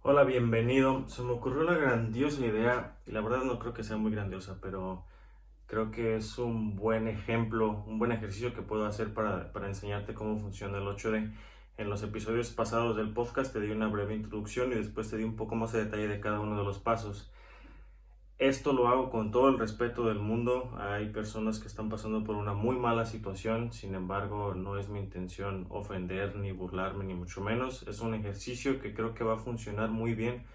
Hola, bienvenido. Se me ocurrió una grandiosa idea y la verdad no creo que sea muy grandiosa, pero creo que es un buen ejemplo, un buen ejercicio que puedo hacer para enseñarte cómo funciona el 8D. En los episodios pasados del podcast te di una breve introducción y después te di un poco más de detalle de cada uno de los pasos. Esto lo hago con todo el respeto del mundo. Hay personas que están pasando por una muy mala situación, sin embargo, no es mi intención ofender ni burlarme, ni mucho menos. Es un ejercicio que creo que va a funcionar muy bien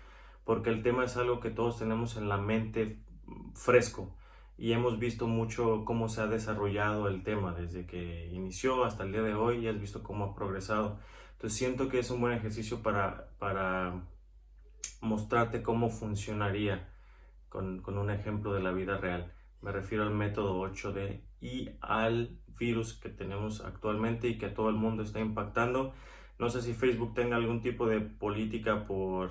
porque el tema es algo que todos tenemos en la mente fresco y hemos visto mucho cómo se ha desarrollado el tema desde que inició hasta el día de hoy y has visto cómo ha progresado. Entonces siento que es un buen ejercicio para mostrarte cómo funcionaría con un ejemplo de la vida real. Me refiero al método 8D y al virus que tenemos actualmente y que a todo el mundo está impactando. No sé si Facebook tenga algún tipo de política por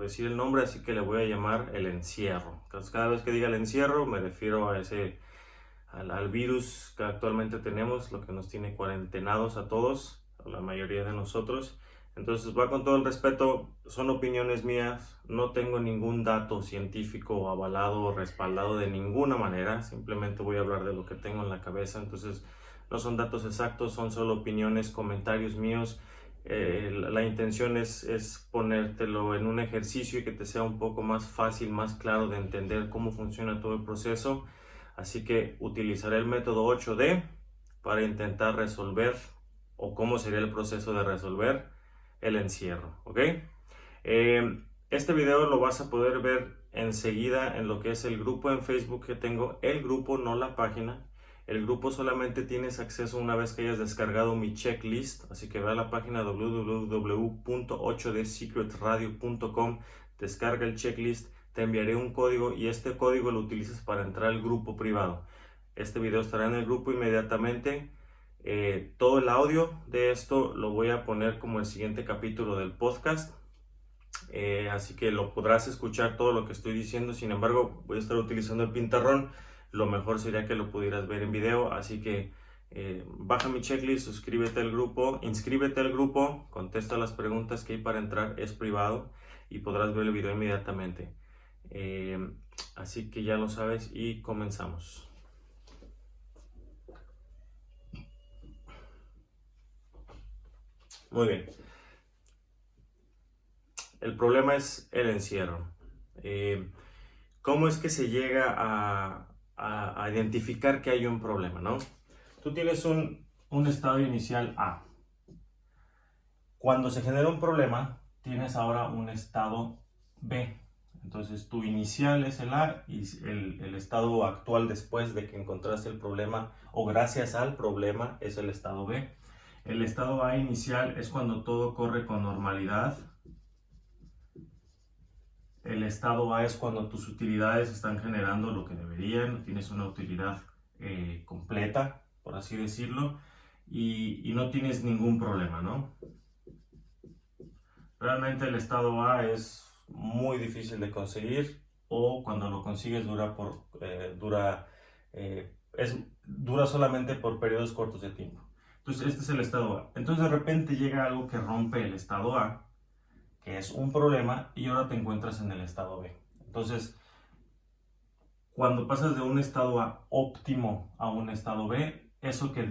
decir el nombre, así que le voy a llamar el encierro. Entonces, cada vez que diga el encierro, me refiero al virus que actualmente tenemos, lo que nos tiene cuarentenados a todos, a la mayoría de nosotros. Entonces, va con todo el respeto, son opiniones mías, no tengo ningún dato científico avalado o respaldado de ninguna manera, simplemente voy a hablar de lo que tengo en la cabeza. Entonces, no son datos exactos, son solo opiniones, comentarios míos. La intención es ponértelo en un ejercicio y que te sea un poco más fácil, más claro de entender cómo funciona todo el proceso. Así que utilizaré el método 8D para intentar resolver o cómo sería el proceso de resolver el encierro, ¿ok? Este video lo vas a poder ver enseguida en lo que es el grupo en Facebook que tengo, el grupo, no la página. El grupo solamente tienes acceso una vez que hayas descargado mi checklist, así que ve a la página www.8dsecretradio.com, descarga el checklist, te enviaré un código y este código lo utilizas para entrar al grupo privado. Este video estará en el grupo inmediatamente. Todo el audio de esto lo voy a poner como el siguiente capítulo del podcast. Así que lo podrás escuchar todo lo que estoy diciendo. Sin embargo, voy a estar utilizando el pintarrón. Lo mejor sería que lo pudieras ver en video. Así que baja mi checklist, suscríbete al grupo, inscríbete al grupo, contesta las preguntas que hay para entrar, es privado y podrás ver el video inmediatamente. Eh, Así que ya lo sabes y comenzamos. Muy bien. El problema es el encierro. Eh, ¿Cómo es que se llega a identificar que hay un problema, no? Tú tienes un estado inicial A. Cuando se genera un problema, tienes ahora un estado B. Entonces, tu inicial es el A y el estado actual después de que encontraste el problema o gracias al problema es el estado B. El estado A inicial es cuando todo corre con normalidad. El estado A es cuando tus utilidades están generando lo que deberían, tienes una utilidad completa, por así decirlo, y no tienes ningún problema, ¿no? Realmente el estado A es muy difícil de conseguir o cuando lo consigues dura solamente por periodos cortos de tiempo. Entonces este es el estado A. Entonces de repente llega algo que rompe el estado A, que es un problema, y ahora te encuentras en el estado B. Entonces, cuando pasas de un estado A óptimo a un estado B, eso que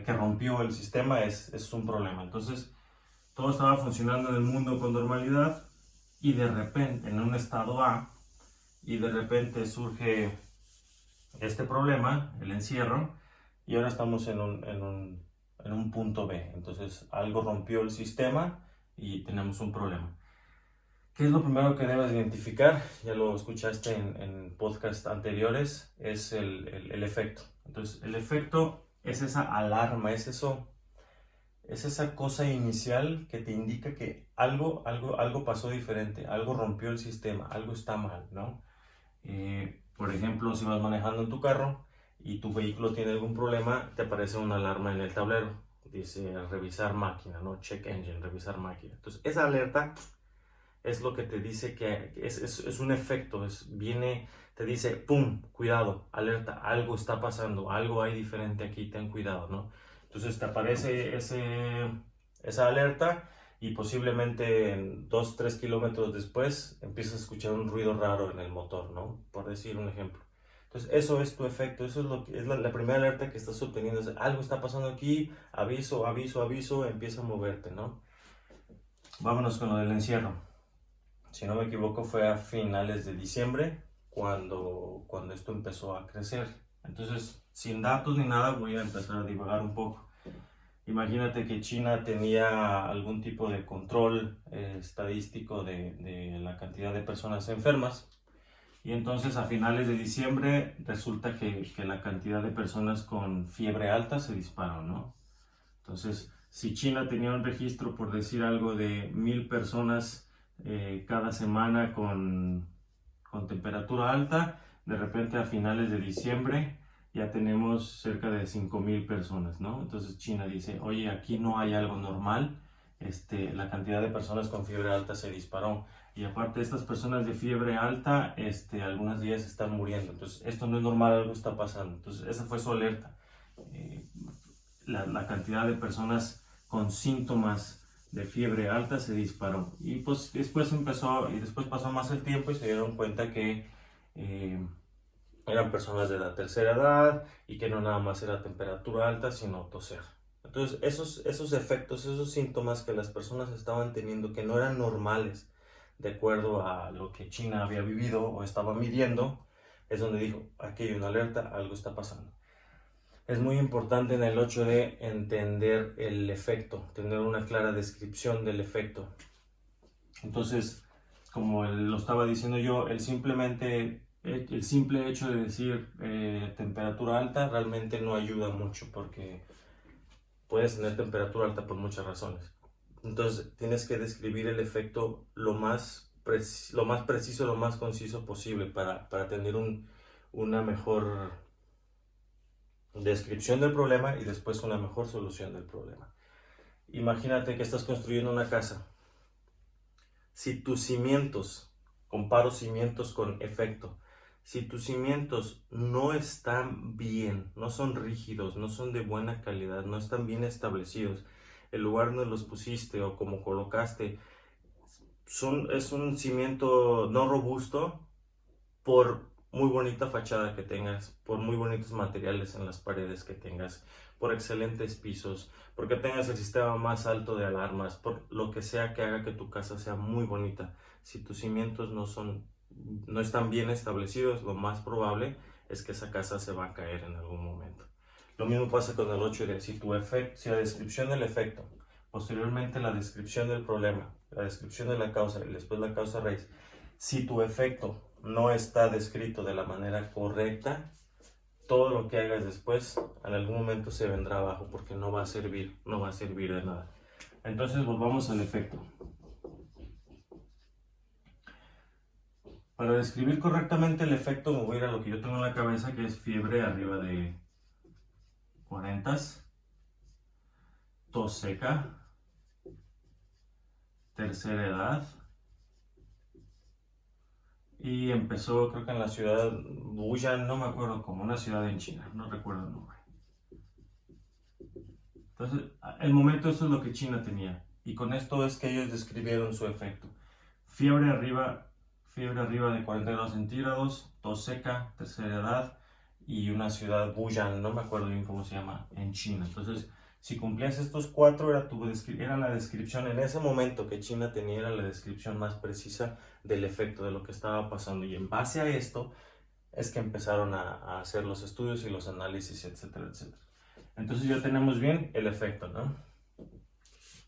rompió el sistema es un problema. Entonces, todo estaba funcionando en el mundo con normalidad y de repente, en un estado A, y de repente surge este problema, el encierro, y ahora estamos en un punto B. Entonces, algo rompió el sistema y tenemos un problema. ¿Qué es lo primero que debes identificar? Ya lo escuchaste en podcasts anteriores, es el efecto. Entonces, el efecto es esa alarma, es esa cosa inicial que te indica que algo pasó diferente, algo rompió el sistema, algo está mal, ¿no? Por ejemplo, si vas manejando en tu carro y tu vehículo tiene algún problema, te aparece una alarma en el tablero. Dice revisar máquina, ¿no? Check engine, revisar máquina. Entonces, esa alerta es lo que te dice que es un efecto, te dice, ¡pum!, cuidado, alerta, algo está pasando, algo hay diferente aquí, ten cuidado, ¿no? Entonces te aparece esa alerta y posiblemente en 2-3 kilómetros después empiezas a escuchar un ruido raro en el motor, ¿no? Por decir un ejemplo. Entonces, eso es tu efecto, eso es lo que es la primera alerta que estás obteniendo. Es, algo está pasando aquí, aviso, aviso, aviso, empieza a moverte, ¿no? Vámonos con lo del encierro. Si no me equivoco, fue a finales de diciembre cuando esto empezó a crecer. Entonces, sin datos ni nada, voy a empezar a divagar un poco. Imagínate que China tenía algún tipo de control estadístico de la cantidad de personas enfermas. Y entonces a finales de diciembre resulta que la cantidad de personas con fiebre alta se disparó, ¿no? Entonces, si China tenía un registro, por decir algo, de 1000 personas cada semana con temperatura alta, de repente a finales de diciembre ya tenemos cerca de 5000 personas, ¿no? Entonces China dice, oye, aquí no hay algo normal, la cantidad de personas con fiebre alta se disparó. Y aparte estas personas de fiebre alta, algunas de ellas están muriendo. Entonces esto no es normal, algo está pasando. Entonces esa fue su alerta. La cantidad de personas con síntomas de fiebre alta se disparó. Y pues después pasó más el tiempo y se dieron cuenta que eran personas de la tercera edad y que no nada más era temperatura alta, sino toser. Entonces esos efectos, esos síntomas que las personas estaban teniendo que no eran normales de acuerdo a lo que China había vivido o estaba midiendo, es donde dijo, aquí hay una alerta, algo está pasando. Es muy importante en el hecho de entender el efecto, tener una clara descripción del efecto. Entonces, como lo estaba diciendo yo, el simple hecho de decir temperatura alta realmente no ayuda mucho porque puedes tener temperatura alta por muchas razones. Entonces, tienes que describir el efecto lo más preciso, lo más conciso posible para tener una mejor descripción del problema y después una mejor solución del problema. Imagínate que estás construyendo una casa. Si tus cimientos, comparo cimientos con efecto, si tus cimientos no están bien, no son rígidos, no son de buena calidad, no están bien establecidos, el lugar donde los pusiste o como colocaste es un cimiento no robusto, por muy bonita fachada que tengas, por muy bonitos materiales en las paredes que tengas, por excelentes pisos, porque tengas el sistema más alto de alarmas, por lo que sea que haga que tu casa sea muy bonita. Si tus cimientos no están bien establecidos, lo más probable es que esa casa se va a caer en algún momento. Lo mismo pasa con el 8 de si la descripción del efecto, posteriormente la descripción del problema, la descripción de la causa y después la causa raíz. Si tu efecto no está descrito de la manera correcta, todo lo que hagas después en algún momento se vendrá abajo porque no va a servir de nada. Entonces volvamos al efecto. Para describir correctamente el efecto me voy a ir a lo que yo tengo en la cabeza, que es fiebre arriba de 40, tos seca, tercera edad. Y empezó, creo que en la ciudad Wuhan, no me acuerdo, como una ciudad en China, no recuerdo el nombre. Entonces, el momento eso es lo que China tenía. Y con esto es que ellos describieron su efecto. Fiebre arriba de 42 centígrados, tos seca, tercera edad y una ciudad Wuhan, no me acuerdo bien cómo se llama, en China. Entonces, si cumplías estos cuatro, era la descripción en ese momento que China tenía, era la descripción más precisa del efecto, de lo que estaba pasando. Y en base a esto es que empezaron a hacer los estudios y los análisis, etcétera, etcétera. Entonces ya tenemos bien el efecto, ¿no?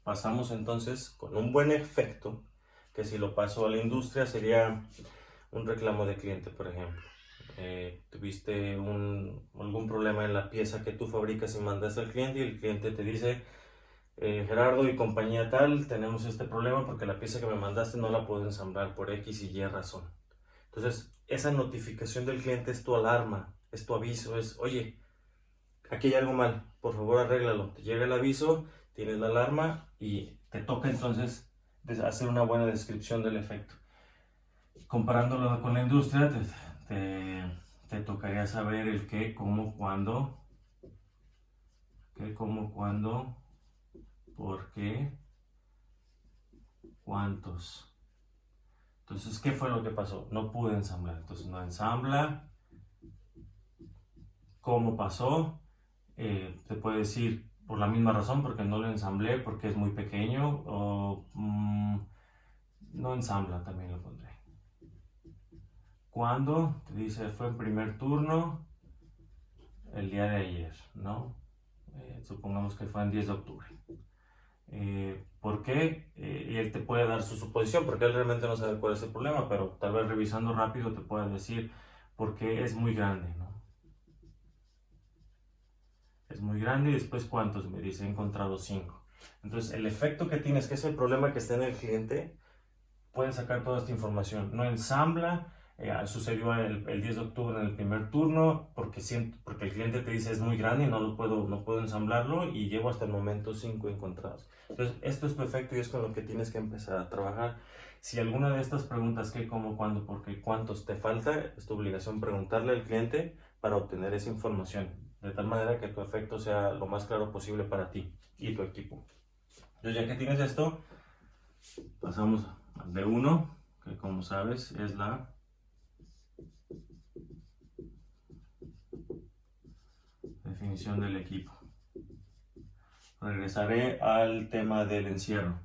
Pasamos entonces con un buen efecto, que si lo paso a la industria sería un reclamo de cliente, por ejemplo. Tuviste algún problema en la pieza que tú fabricas y mandas al cliente y el cliente te dice, Gerardo y compañía tal, tenemos este problema porque la pieza que me mandaste no la puedo ensamblar por X y Y razón. Entonces, esa notificación del cliente es tu alarma, es tu aviso, es, oye, aquí hay algo mal, por favor arréglalo. Te llega el aviso, tienes la alarma y te toca entonces hacer una buena descripción del efecto. Comparándolo con la industria, te tocaría saber el qué, cómo, cuándo, por qué ¿Cuántos? Entonces, ¿qué fue lo que pasó? No pude ensamblar. Entonces, no ensambla. ¿Cómo pasó? Te puede decir por la misma razón, porque no lo ensamblé, porque es muy pequeño, o no ensambla, también lo pondré. ¿Cuándo? Te dice, fue en primer turno el día de ayer, ¿no? Supongamos que fue en 10 de octubre. ¿Por qué? Y él te puede dar su suposición, porque él realmente no sabe cuál es el problema, pero tal vez revisando rápido te puede decir por qué es muy grande, ¿no? Es muy grande y después ¿cuántos? Me dice, he encontrado 5. Entonces el efecto que tienes, que es el problema que está en el cliente, pueden sacar toda esta información. No ensambla, sucedió el 10 de octubre en el primer turno, porque el cliente te dice es muy grande y no puedo ensamblarlo, y llevo hasta el momento 5 encontrados. Entonces esto es tu efecto y es con lo que tienes que empezar a trabajar. Si alguna de estas preguntas, qué, cómo, cuándo, por qué, cuántos te falta, es tu obligación preguntarle al cliente para obtener esa información, de tal manera que tu efecto sea lo más claro posible para ti y tu equipo. Entonces, ya que tienes esto, pasamos al D1, que como sabes es la definición del equipo. Regresaré al tema del encierro,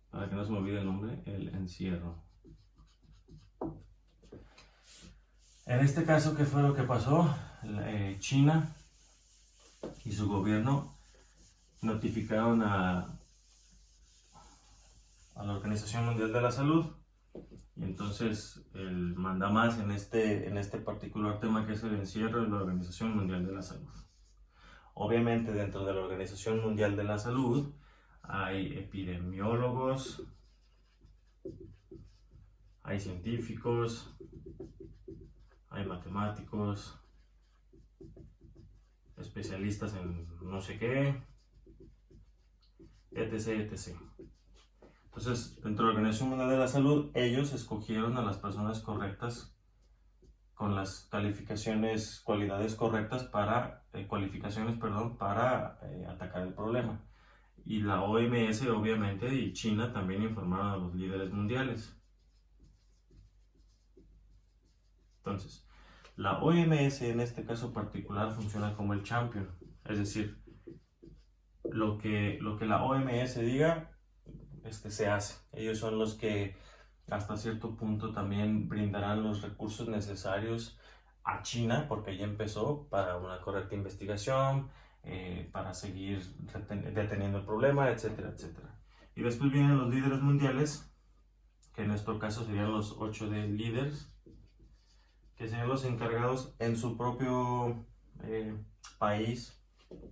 para que no se me olvide el nombre, el encierro. En este caso, ¿qué fue lo que pasó? China y su gobierno notificaron a la Organización Mundial de la Salud, y entonces el mandamás en este particular tema, que es el encierro, es la Organización Mundial de la Salud. Obviamente dentro de la Organización Mundial de la Salud hay epidemiólogos, hay científicos, hay matemáticos, especialistas en no sé qué, etc, etc. Entonces, dentro de la Organización Mundial de la Salud, ellos escogieron a las personas correctas, con las cualidades correctas para atacar el problema. Y la OMS, obviamente, y China también informaron a los líderes mundiales. Entonces, la OMS en este caso particular funciona como el champion, es decir, lo que la OMS diga, se hace. Ellos son los que hasta cierto punto también brindarán los recursos necesarios a China, porque ya empezó, para una correcta investigación, para seguir deteniendo el problema, etcétera, etcétera. Y después vienen los líderes mundiales, que en este caso serían los 8 de líderes, que serían los encargados en su propio país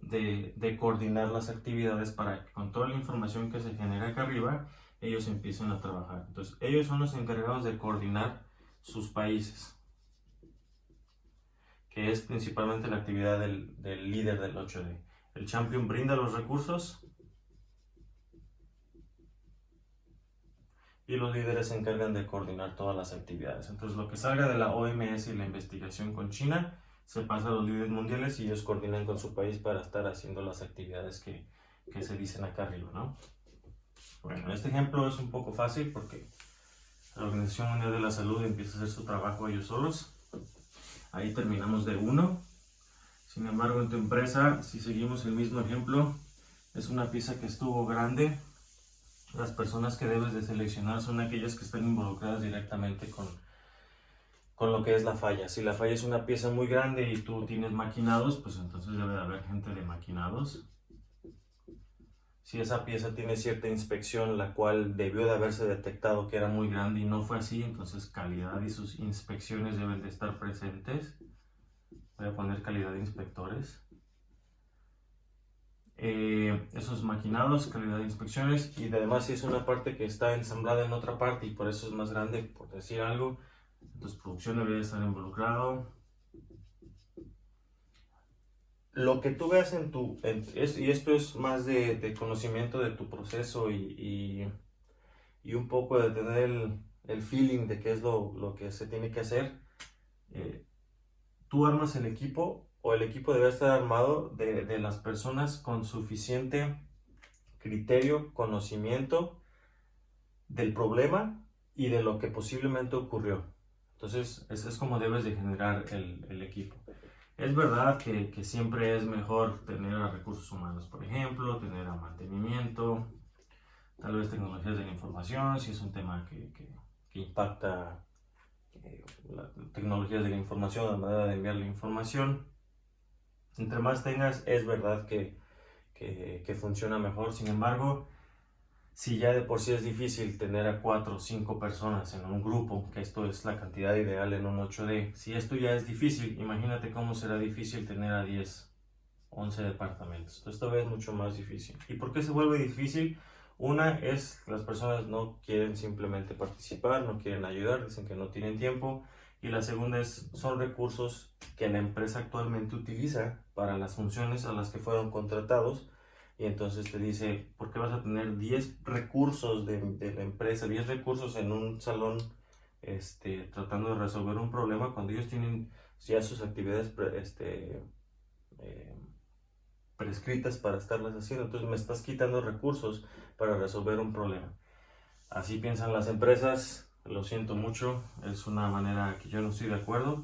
de coordinar las actividades, para que con toda la información que se genera acá arriba, ellos empiecen a trabajar. Entonces, ellos son los encargados de coordinar sus países, que es principalmente la actividad del líder del 8D. El champion brinda los recursos y los líderes se encargan de coordinar todas las actividades. Entonces, lo que salga de la OMS y la investigación con China se pasa a los líderes mundiales, y ellos coordinan con su país para estar haciendo las actividades que se dicen acá arriba, ¿no? Bueno, este ejemplo es un poco fácil porque la Organización Mundial de la Salud empieza a hacer su trabajo ellos solos. Ahí terminamos de 1. Sin embargo, en tu empresa, si seguimos el mismo ejemplo, es una pieza que estuvo grande. Las personas que debes de seleccionar son aquellas que están involucradas directamente con lo que es la falla. Si la falla es una pieza muy grande y tú tienes maquinados, pues entonces debe de haber gente de maquinados. Si esa pieza tiene cierta inspección, la cual debió de haberse detectado que era muy grande y no fue así, entonces calidad y sus inspecciones deben de estar presentes. Voy a poner calidad de inspectores. Esos maquinados, calidad de inspecciones, y además si es una parte que está ensamblada en otra parte y por eso es más grande, por decir algo, entonces producción debería estar involucrado. Lo que tú veas y esto es más de conocimiento de tu proceso y un poco de tener el feeling de qué es lo que se tiene que hacer. Tú armas el equipo, o el equipo debe estar armado de las personas con suficiente criterio, conocimiento del problema y de lo que posiblemente ocurrió. Entonces, es como debes de generar el equipo. Es verdad que siempre es mejor tener a recursos humanos, por ejemplo, tener a mantenimiento, tal vez tecnologías de la información, si es un tema que impacta las tecnologías de la información, la manera de enviar la información. Entre más tengas, es verdad que funciona mejor. Sin embargo, si ya de por sí es difícil tener a 4 o 5 personas en un grupo, que esto es la cantidad ideal en un 8D, si esto ya es difícil, imagínate cómo será difícil tener a 10, 11 departamentos. Entonces, esto es mucho más difícil. ¿Y por qué se vuelve difícil? Una es las personas no quieren simplemente participar, no quieren ayudar, dicen que no tienen tiempo. Y la segunda son recursos que la empresa actualmente utiliza para las funciones a las que fueron contratados. Y entonces te dice, ¿por qué vas a tener 10 recursos de la empresa, 10 recursos en un salón tratando de resolver un problema cuando ellos tienen ya sus actividades prescritas para estarlas haciendo? Entonces me estás quitando recursos para resolver un problema. Así piensan las empresas, lo siento mucho, es una manera que yo no estoy de acuerdo,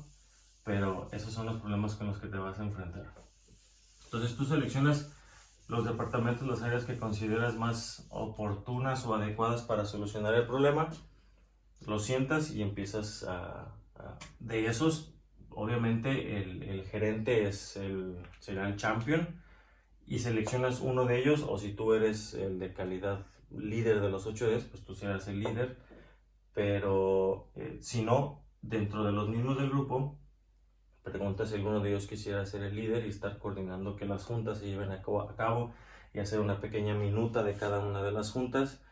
pero esos son los problemas con los que te vas a enfrentar. Entonces tú seleccionas los departamentos, las áreas que consideras más oportunas o adecuadas para solucionar el problema, lo sientas y empiezas de esos, obviamente el gerente será el champion, y seleccionas uno de ellos, o si tú eres el de calidad líder de los 8Ds, pues tú serás el líder, pero si no, dentro de los mismos del grupo, pregunta si alguno de ellos quisiera ser el líder y estar coordinando que las juntas se lleven a cabo y hacer una pequeña minuta de cada una de las juntas.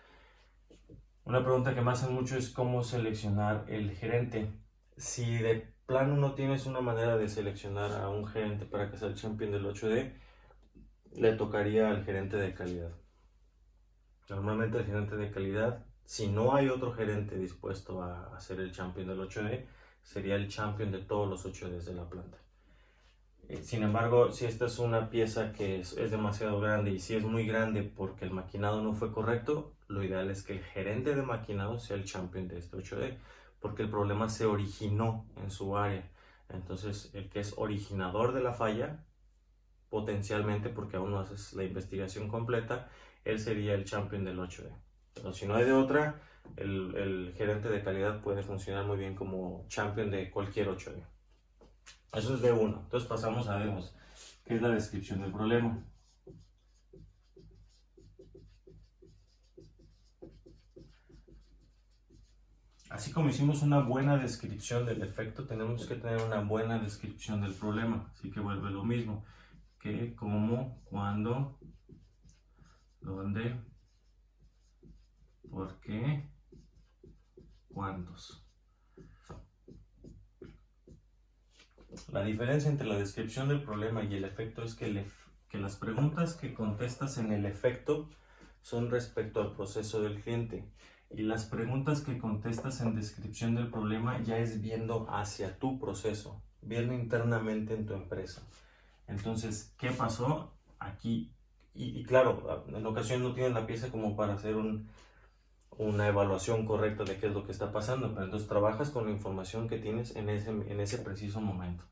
Una pregunta que me hacen mucho es cómo seleccionar el gerente. Si de plano no tienes una manera de seleccionar a un gerente para que sea el champion del 8D, le tocaría al gerente de calidad. Normalmente el gerente de calidad, si no hay otro gerente dispuesto a ser el champion del 8D, sería el champion de todos los 8Ds de la planta. Sin embargo, si esta es una pieza que es demasiado grande y si es muy grande porque el maquinado no fue correcto, lo ideal es que el gerente de maquinado sea el champion de este 8D, porque el problema se originó en su área. Entonces, el que es originador de la falla, potencialmente, porque aún no haces la investigación completa, él sería el champion del 8D. Pero si no hay de otra, el gerente de calidad puede funcionar muy bien como champion de cualquier 8D. Eso es D1. Entonces pasamos a D2, que es la descripción del problema. Así como hicimos una buena descripción del efecto, tenemos que tener una buena descripción del problema. Así que vuelve lo mismo. ¿Qué, cómo, cuándo, dónde, por qué, cuántos? La diferencia entre la descripción del problema y el efecto es que las preguntas que contestas en el efecto son respecto al proceso del cliente, y las preguntas que contestas en descripción del problema ya es viendo hacia tu proceso, viendo internamente en tu empresa. Entonces, ¿qué pasó aquí? Y claro, en ocasiones no tienes la pieza como para hacer una evaluación correcta de qué es lo que está pasando, pero entonces trabajas con la información que tienes en ese preciso momento.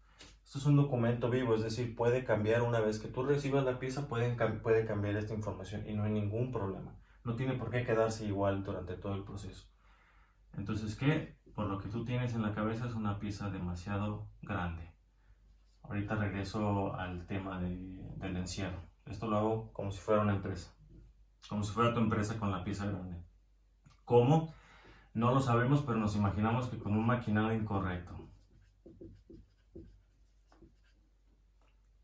Esto es un documento vivo, es decir, puede cambiar una vez que tú recibas la pieza, puede cambiar esta información y no hay ningún problema. No tiene por qué quedarse igual durante todo el proceso. Entonces, ¿qué? Por lo que tú tienes en la cabeza es una pieza demasiado grande. Ahorita regreso al tema del encierro. Esto lo hago como si fuera una empresa, como si fuera tu empresa con la pieza grande. ¿Cómo? No lo sabemos, pero nos imaginamos que con un maquinado incorrecto.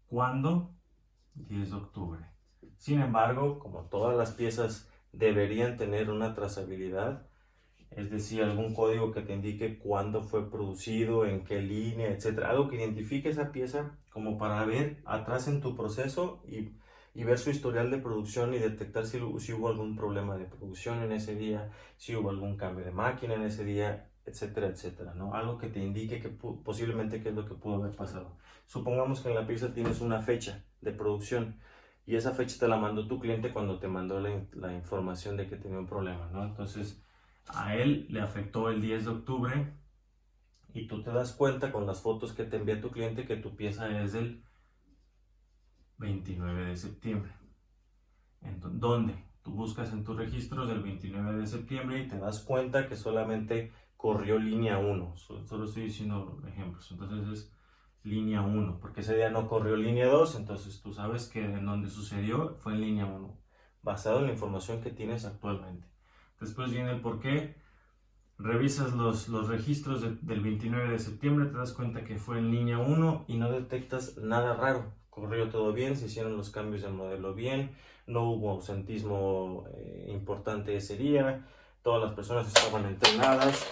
¿Cuándo? 10 de octubre. Sin embargo, como todas las piezas deberían tener una trazabilidad, es decir, algún código que te indique cuándo fue producido, en qué línea, etc. Algo que identifique esa pieza como para ver atrás en tu proceso y ver su historial de producción y detectar si hubo algún problema de producción en ese día, si hubo algún cambio de máquina en ese día, etcétera, etcétera, ¿no? Algo que te indique que posiblemente qué es lo que pudo haber pasado. Supongamos que en la pieza tienes una fecha de producción y esa fecha te la mandó tu cliente cuando te mandó la información de que tenía un problema, ¿no? Entonces, A él le afectó el 10 de octubre y tú te das cuenta con las fotos que te envía tu cliente que tu pieza es del 29 de septiembre. Entonces, ¿dónde? Tú buscas en tus registros del 29 de septiembre y te das cuenta que solamente corrió línea 1. Solo estoy diciendo ejemplos. Entonces es línea 1, porque ese día no corrió línea 2, entonces tú sabes que en donde sucedió fue en línea 1, basado en la información que tienes actualmente. Después viene el por qué. Revisas los registros del 29 de septiembre, te das cuenta que fue en línea 1 y no detectas nada raro. Corrió todo bien, se hicieron los cambios del modelo bien, no hubo ausentismo importante ese día, todas las personas estaban entrenadas.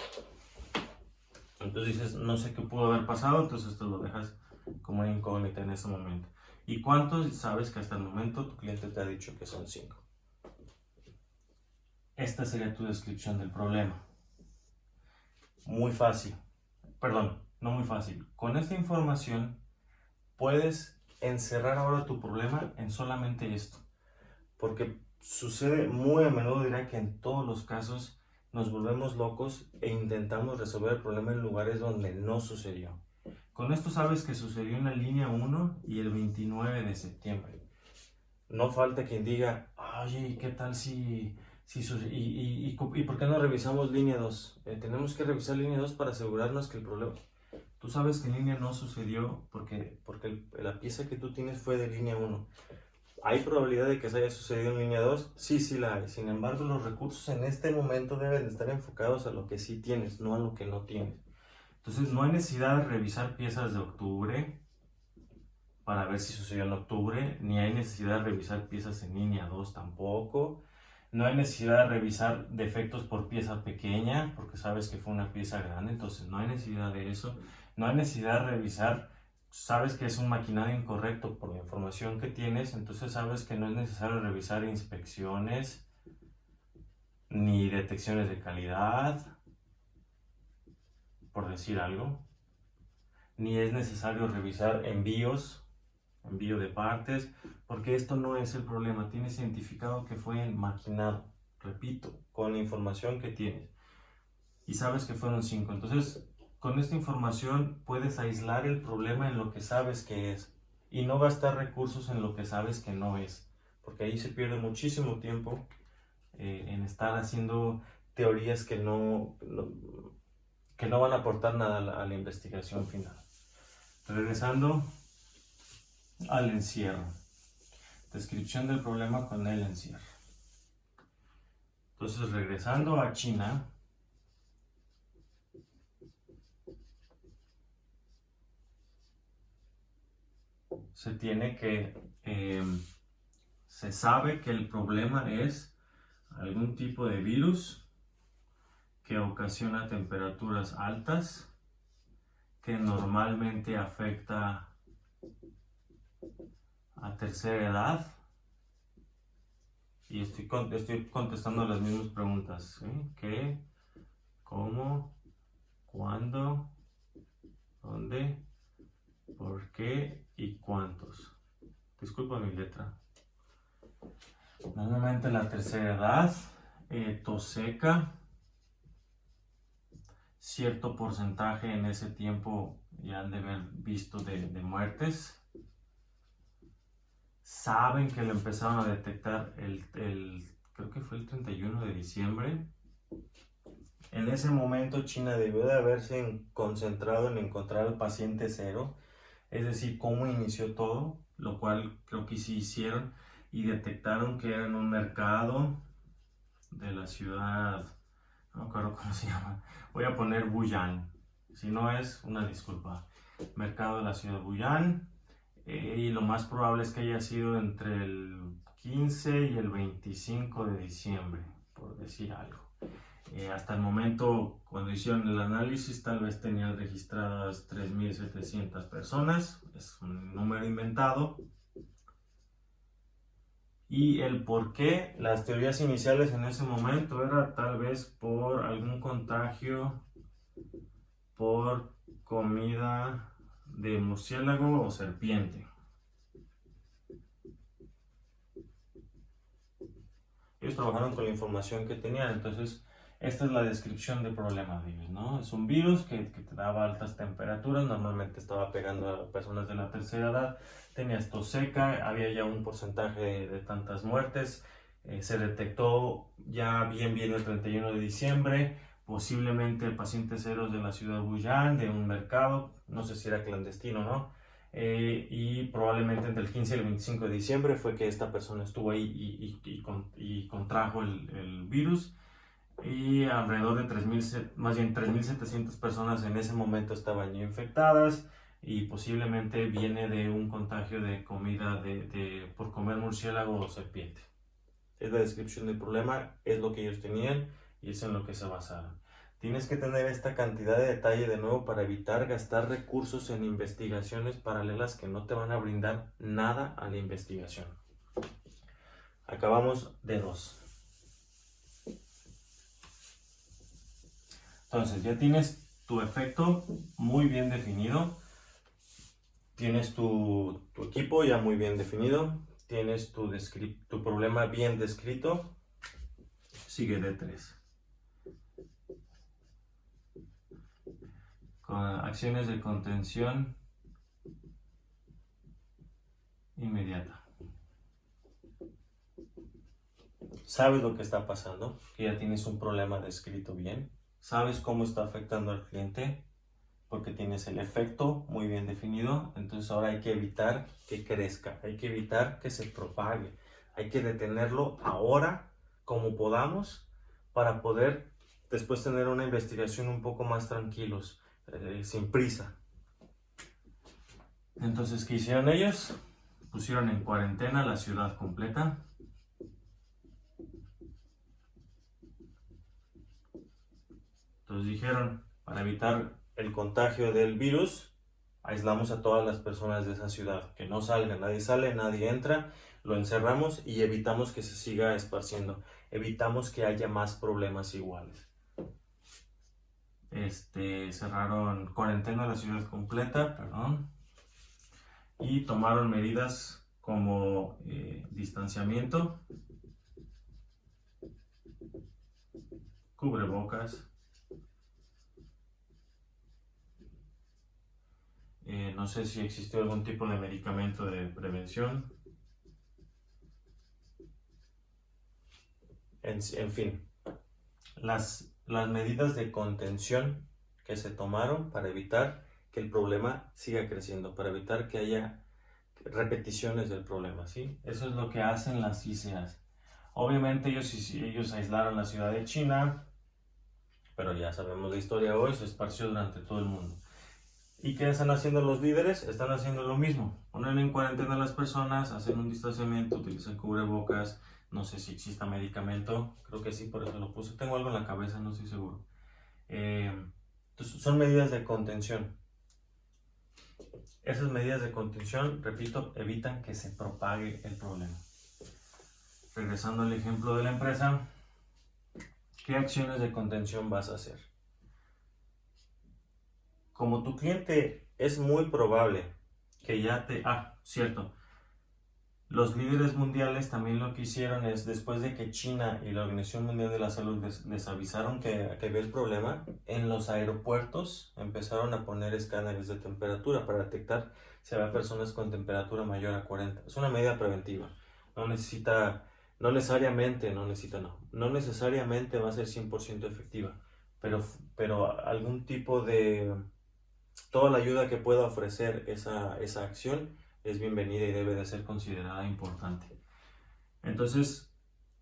Entonces dices, no sé qué pudo haber pasado, entonces esto lo dejas como una incógnita en ese momento. ¿Y cuántos? Sabes que hasta el momento tu cliente te ha dicho que son 5. Esta sería tu descripción del problema. Muy fácil. Perdón, no muy fácil. Con esta información puedes encerrar ahora tu problema en solamente esto. Porque sucede muy a menudo, dirá que en todos los casos nos volvemos locos e intentamos resolver el problema en lugares donde no sucedió. Con esto sabes que sucedió en la línea 1 y el 29 de septiembre. No falta quien diga, oye, ¿qué tal si ¿y por qué no revisamos línea 2? Tenemos que revisar línea 2 para asegurarnos que el problema... Tú sabes que en línea no sucedió porque la pieza que tú tienes fue de línea 1. ¿Hay probabilidad de que se haya sucedido en línea 2? Sí, sí la hay. Sin embargo, los recursos en este momento deben estar enfocados a lo que sí tienes, no a lo que no tienes. Entonces, no hay necesidad de revisar piezas de octubre para ver si sucedió en octubre, ni hay necesidad de revisar piezas en línea 2 tampoco. No hay necesidad de revisar defectos por pieza pequeña, porque sabes que fue una pieza grande, entonces no hay necesidad de eso. No hay necesidad de revisar, sabes que es un maquinario incorrecto por la información que tienes, entonces sabes que no es necesario revisar inspecciones, ni detecciones de calidad, por decir algo. Ni es necesario revisar envío de partes, porque esto no es el problema. Tienes identificado que fue maquinado, repito, con la información que tienes y sabes que fueron 5. Entonces, con esta información puedes aislar el problema en lo que sabes que es y no gastar recursos en lo que sabes que no es, porque ahí se pierde muchísimo tiempo en estar haciendo teorías que no van a aportar nada a la investigación final. Regresando al encierro. Descripción del problema con el encierro. Entonces, regresando a China, se sabe que el problema es algún tipo de virus que ocasiona temperaturas altas, que normalmente afecta a tercera edad. Y estoy contestando las mismas preguntas. ¿Qué? ¿Cómo? ¿Cuándo? ¿Dónde? ¿Por qué? ¿Y cuántos? Disculpa mi letra. Normalmente la tercera edad, tos seca, cierto porcentaje en ese tiempo ya han de haber visto de muertes. Saben que lo empezaron a detectar creo que fue el 31 de diciembre. En ese momento China debió de haberse concentrado en encontrar al paciente cero, es decir, cómo inició todo, lo cual creo que sí hicieron, y detectaron que era en un mercado de la ciudad, no me acuerdo cómo se llama, voy a poner Wuhan, si no es, una disculpa, mercado de la ciudad de Wuhan. Y lo más probable es que haya sido entre el 15 y el 25 de diciembre, por decir algo. Hasta el momento, cuando hicieron el análisis, tal vez tenían registradas 3.700 personas, es un número inventado. Y el por qué, las teorías iniciales en ese momento era tal vez por algún contagio por comida de murciélago o serpiente. Ellos trabajaron con la información que tenían, entonces Esta es la descripción del problema de ellos, ¿no? Es un virus que te daba altas temperaturas, normalmente estaba pegando a personas de la tercera edad, tenías tos seca, había ya un porcentaje de tantas muertes, se detectó ya bien el 31 de diciembre, posiblemente pacientes ceros de la ciudad de Wuhan, de un mercado, no sé si era clandestino o no, y probablemente entre el 15 y el 25 de diciembre fue que esta persona estuvo ahí y contrajo el virus. Y alrededor de 3.000, más bien 3.700 personas en ese momento estaban ya infectadas y posiblemente viene de un contagio de comida por comer murciélago o serpiente. Es la descripción del problema, es lo que ellos tenían y es en lo que se basaron. Tienes que tener esta cantidad de detalle de nuevo para evitar gastar recursos en investigaciones paralelas que no te van a brindar nada a la investigación. Acabamos de 2. Entonces ya tienes tu efecto muy bien definido, tienes tu equipo ya muy bien definido, tienes tu problema bien descrito, sigue D3. Con acciones de contención inmediata. Sabes lo que está pasando, que ya tienes un problema descrito bien, sabes cómo está afectando al cliente, porque tienes el efecto muy bien definido. Entonces ahora hay que evitar que crezca, hay que evitar que se propague, hay que detenerlo ahora como podamos para poder después tener una investigación un poco más tranquilos, sin prisa. Entonces, ¿qué hicieron ellos? Pusieron en cuarentena la ciudad completa. Entonces dijeron, para evitar el contagio del virus, aislamos a todas las personas de esa ciudad, que no salgan, nadie sale, nadie entra, lo encerramos y evitamos que se siga esparciendo, evitamos que haya más problemas iguales. Cerraron cuarentena la ciudad completa, y tomaron medidas como distanciamiento, cubrebocas, no sé si existió algún tipo de medicamento de prevención. En fin, las medidas de contención que se tomaron para evitar que el problema siga creciendo, para evitar que haya repeticiones del problema, ¿sí? Eso es lo que hacen las ICAs. Obviamente ellos aislaron la ciudad de China, pero ya sabemos la historia hoy, se esparció durante todo el mundo. ¿Y qué están haciendo los líderes? Están haciendo lo mismo. Ponen en cuarentena a las personas, hacen un distanciamiento, utilizan cubrebocas. No sé si exista medicamento, creo que sí, por eso lo puse. Tengo algo en la cabeza, no estoy seguro. Entonces, son medidas de contención. Esas medidas de contención, repito, evitan que se propague el problema. Regresando al ejemplo de la empresa, ¿qué acciones de contención vas a hacer? Como tu cliente es muy probable que ya te... cierto. Los líderes mundiales también lo que hicieron es, después de que China y la Organización Mundial de la Salud les avisaron que había el problema, en los aeropuertos empezaron a poner escáneres de temperatura para detectar si había personas con temperatura mayor a 40. Es una medida preventiva. No necesariamente va a ser 100% efectiva, pero algún tipo de... Toda la ayuda que pueda ofrecer esa acción es bienvenida y debe de ser considerada importante. Entonces,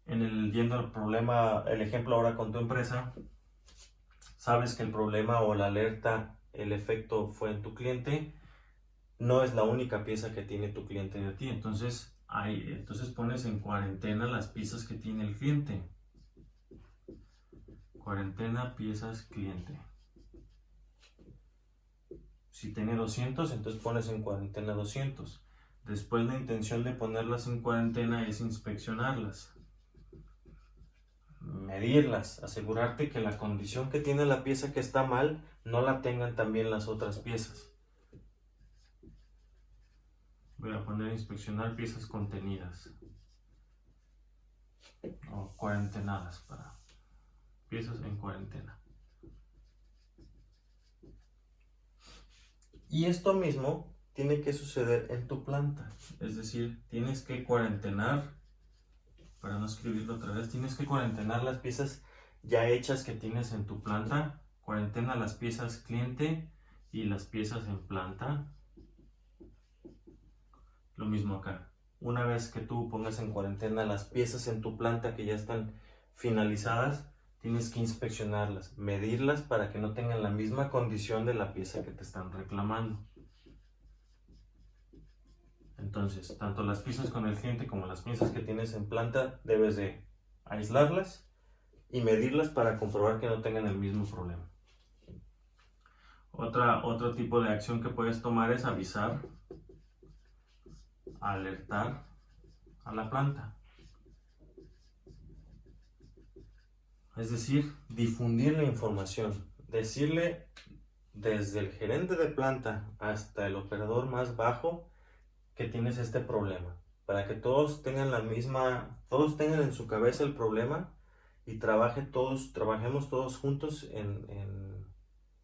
yendo al problema, el ejemplo ahora con tu empresa, sabes que el problema o la alerta, el efecto fue en tu cliente, no es la única pieza que tiene tu cliente de ti. Entonces pones en cuarentena las piezas que tiene el cliente. Cuarentena, piezas, cliente. Si tiene 200, entonces pones en cuarentena 200. Después la intención de ponerlas en cuarentena es inspeccionarlas, medirlas, asegurarte que la condición que tiene la pieza que está mal no la tengan también las otras piezas. Voy a poner inspeccionar piezas contenidas o cuarentenadas para piezas en cuarentena. Y esto mismo tiene que suceder en tu planta. Es decir, tienes que cuarentenar, para no escribirlo otra vez, tienes que cuarentenar las piezas ya hechas que tienes en tu planta. Cuarentena las piezas cliente y las piezas en planta. Lo mismo acá. Una vez que tú pongas en cuarentena las piezas en tu planta que ya están finalizadas, tienes que inspeccionarlas, medirlas para que no tengan la misma condición de la pieza que te están reclamando. Entonces, tanto las piezas con el cliente como las piezas que tienes en planta, debes de aislarlas y medirlas para comprobar que no tengan el mismo problema. Otro tipo de acción que puedes tomar es avisar, alertar a la planta. Es decir, difundir la información, decirle desde el gerente de planta hasta el operador más bajo que tienes este problema, para que todos tengan todos tengan en su cabeza el problema y trabajemos todos juntos en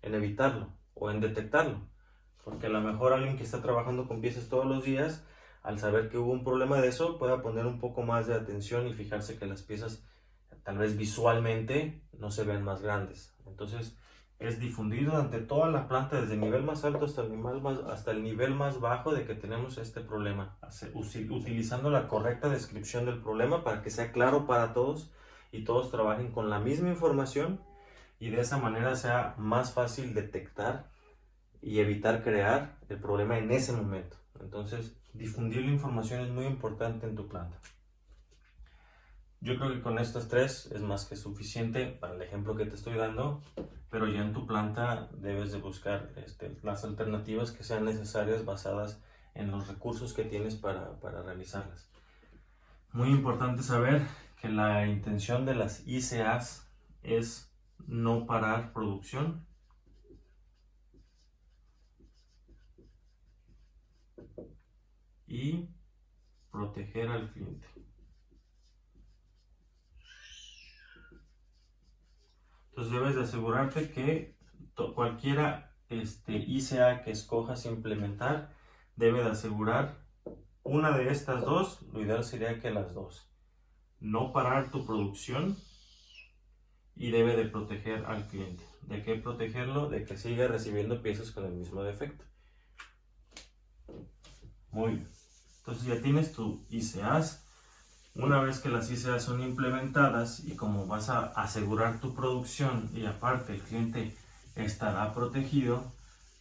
evitarlo o en detectarlo, porque a lo mejor alguien que está trabajando con piezas todos los días, al saber que hubo un problema de eso, pueda poner un poco más de atención y fijarse que las piezas tal vez visualmente no se ven más grandes. Entonces es difundir durante toda la planta, desde el nivel más alto hasta el nivel más bajo, de que tenemos este problema, utilizando la correcta descripción del problema para que sea claro para todos y todos trabajen con la misma información, y de esa manera sea más fácil detectar y evitar crear el problema en ese momento. Entonces, difundir la información es muy importante en tu planta. Yo creo que con estas tres es más que suficiente para el ejemplo que te estoy dando, pero ya en tu planta debes de buscar las alternativas que sean necesarias basadas en los recursos que tienes para realizarlas. Muy importante saber que la intención de las ICAs es no parar producción y proteger al cliente. Entonces debes de asegurarte que cualquiera ICA que escojas implementar debe de asegurar una de estas dos. Lo ideal sería que las dos. No parar tu producción y debe de proteger al cliente. ¿De qué protegerlo? De que siga recibiendo piezas con el mismo defecto. Muy bien. Entonces ya tienes tu ICAs. Una vez que las ICAs son implementadas y como vas a asegurar tu producción y aparte el cliente estará protegido,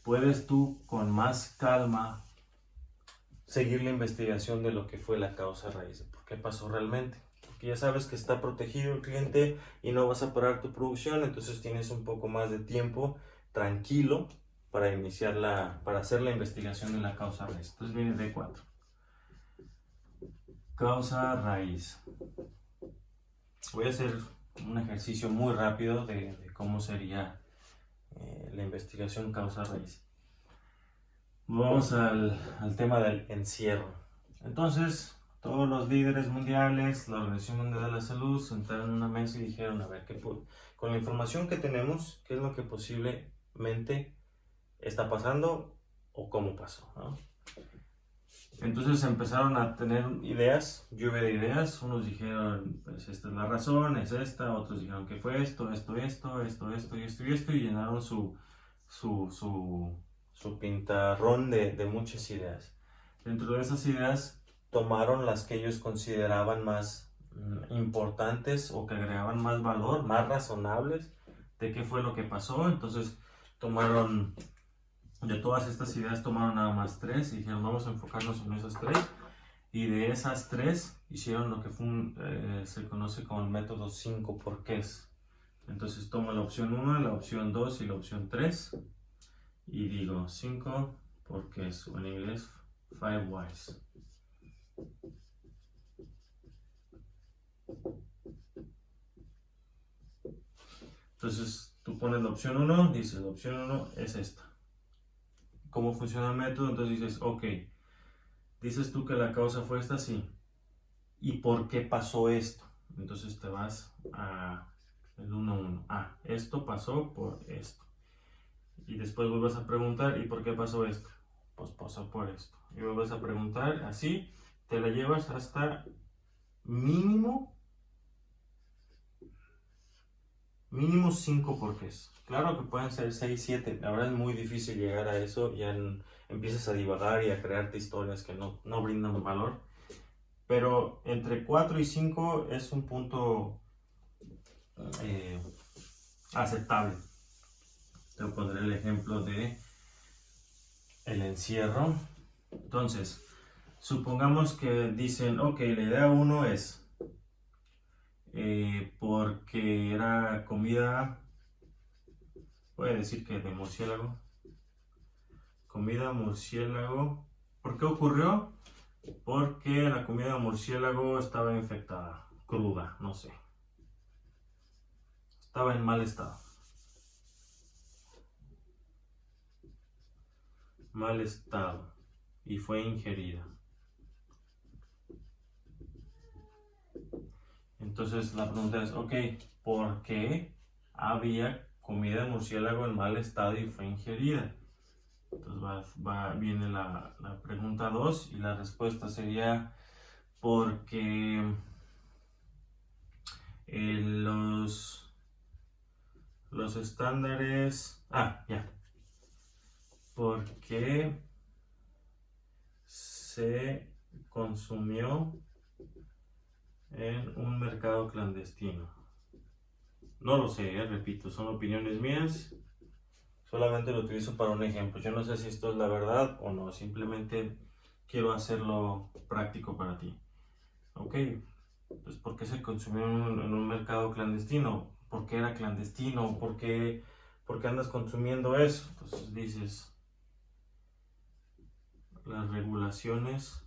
puedes tú con más calma seguir la investigación de lo que fue la causa raíz, de por qué pasó realmente. Porque ya sabes que está protegido el cliente y no vas a parar tu producción, entonces tienes un poco más de tiempo tranquilo para para hacer la investigación de la causa raíz. Entonces viene D4. Causa raíz. Voy a hacer un ejercicio muy rápido de cómo sería la investigación causa raíz. Vamos al tema del encierro. Entonces, todos los líderes mundiales, la Organización Mundial de la Salud, se sentaron en una mesa y dijeron, a ver, con la información que tenemos, ¿qué es lo que posiblemente está pasando o cómo pasó, ¿no? Entonces empezaron a tener ideas, lluvia de ideas. Unos dijeron, pues esta es la razón, es esta. Otros dijeron que fue esto, y llenaron su pintarrón de muchas ideas. Dentro de esas ideas tomaron las que ellos consideraban más importantes o que agregaban más valor, más razonables de qué fue lo que pasó. Entonces de todas estas ideas tomaron nada más 3 y dijeron, vamos a enfocarnos en esas 3. Y de esas 3 hicieron lo que se conoce como el método 5 porqués. Entonces tomo la opción 1, la opción 2 y la opción 3 y digo 5 porqués, o en inglés 5 whys. Entonces tú pones la opción 1, dices la opción 1 es esta. ¿Cómo funciona el método? Entonces dices, ok, dices tú que la causa fue esta, sí. ¿Y por qué pasó esto? Entonces te vas a el 1, 1. Ah, esto pasó por esto. Y después vuelves a preguntar, ¿y por qué pasó esto? Pues pasó por esto. Y vuelves a preguntar, así te la llevas hasta mínimo 5 porqués. Claro que pueden ser 6, 7. La verdad es muy difícil llegar a eso. Ya empiezas a divagar y a crearte historias que no brindan valor. Pero entre 4 y 5 es un punto aceptable. Te pondré el ejemplo de el encierro. Entonces, supongamos que dicen, ok, la idea 1 es porque era comida, voy a decir que de murciélago. Comida murciélago. ¿Por qué ocurrió? Porque la comida de murciélago estaba infectada, cruda, no sé. Estaba en mal estado. Mal estado. Y fue ingerida. Entonces la pregunta es, ok, ¿por qué había comida de murciélago en mal estado y fue ingerida? Entonces viene la pregunta 2 y la respuesta sería porque los estándares... ya. Porque se consumió en un mercado clandestino. No lo sé, repito, son opiniones mías. Solamente lo utilizo para un ejemplo. Yo no sé si esto es la verdad o no. Simplemente quiero hacerlo práctico para ti. Ok, pues ¿por qué se consumió en un mercado clandestino? ¿Por qué era clandestino? ¿Por qué andas consumiendo eso? Entonces dices, las regulaciones...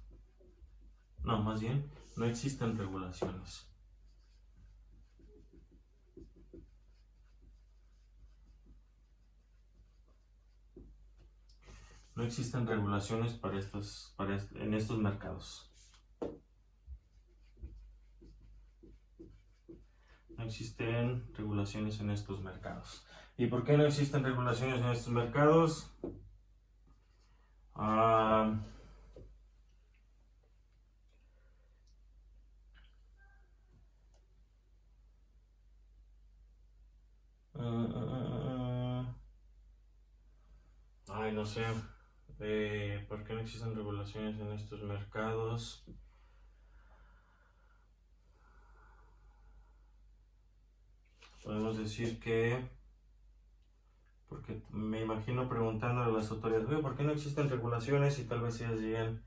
No, más bien, no existen regulaciones. No existen regulaciones en estos mercados. No existen regulaciones en estos mercados. ¿Y por qué no existen regulaciones en estos mercados? Ay, no sé. ¿Por qué no existen regulaciones en estos mercados? Podemos decir que, porque me imagino preguntando a las autoridades, oye, ¿por qué no existen regulaciones? Y tal vez ellas digan,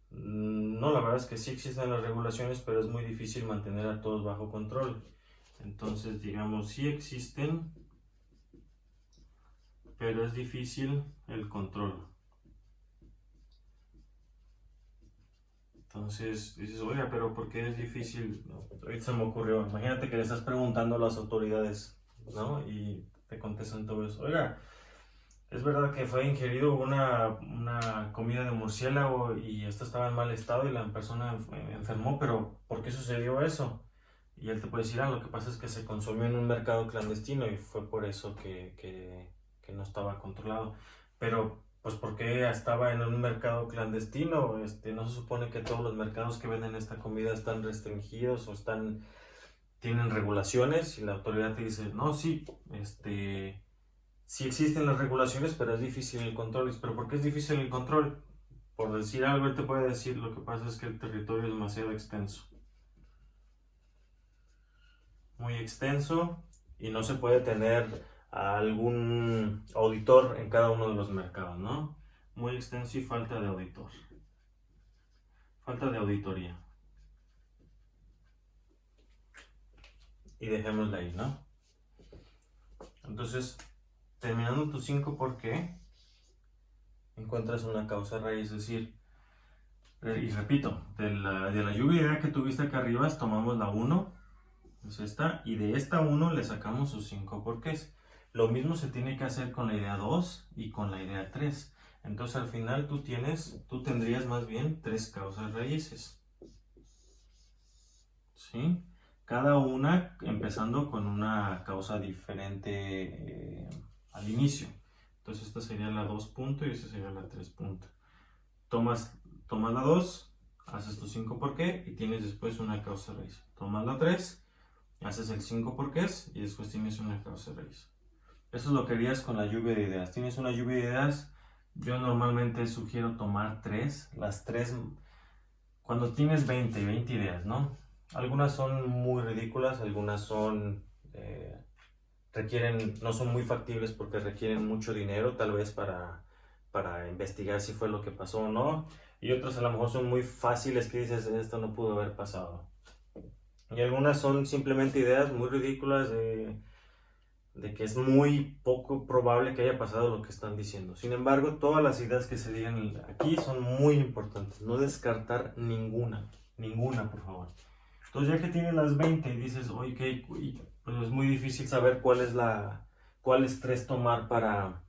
no, la verdad es que sí existen las regulaciones, pero es muy difícil mantener a todos bajo control. Entonces, digamos, sí existen, pero es difícil el control. Entonces dices, oiga, pero ¿por qué es difícil? No, ahorita se me ocurrió, imagínate que le estás preguntando a las autoridades, ¿no? Y te contestan todo eso, oiga, es verdad que fue ingerido una comida de murciélago y esta estaba en mal estado y la persona enfermó, pero ¿por qué sucedió eso? Y él te puede decir, lo que pasa es que se consumió en un mercado clandestino y fue por eso que no estaba controlado. Pero, pues, ¿por qué estaba en un mercado clandestino? ¿No se supone que todos los mercados que venden esta comida están restringidos o tienen regulaciones? Y la autoridad te dice, no, sí, sí existen las regulaciones, pero es difícil el control. ¿Pero por qué es difícil el control? Por decir algo, él te puede decir, lo que pasa es que el territorio es demasiado extenso. Muy extenso y no se puede tener a algún auditor en cada uno de los mercados, ¿no? Muy extenso y falta de auditor. Falta de auditoría. Y dejémosla ahí, ¿no? Entonces, terminando tu 5 ¿por qué? Encuentras una causa raíz, es decir, y repito, de la lluvia que tuviste acá arriba, tomamos la 1, es esta, y de esta 1 le sacamos sus 5 porqués. Lo mismo se tiene que hacer con la idea 2 y con la idea 3. Entonces al final tú tendrías más bien 3 causas raíces. ¿Sí? cada una empezando con una causa diferente al inicio. Entonces esta sería la 2 punto y esta sería la 3 punto. Tomas la 2, haces tu 5 por qué y tienes después una causa raíz. Tomas la 3, haces el 5 porqués y después tienes una causa raíz. Eso es lo que harías con la lluvia de ideas. Tienes una lluvia de ideas, yo normalmente sugiero tomar 3, las 3, cuando tienes 20 ideas, ¿no? Algunas son muy ridículas, algunas son, no son muy factibles porque requieren mucho dinero tal vez para investigar si fue lo que pasó o no. Y otras a lo mejor son muy fáciles que dices, esto no pudo haber pasado. Y algunas son simplemente ideas muy ridículas de que es muy poco probable que haya pasado lo que están diciendo. Sin embargo, todas las ideas que se digan aquí son muy importantes. No descartar ninguna, por favor. Entonces ya que tienes las 20 y dices, oye, pues es muy difícil saber cuáles 3 tomar para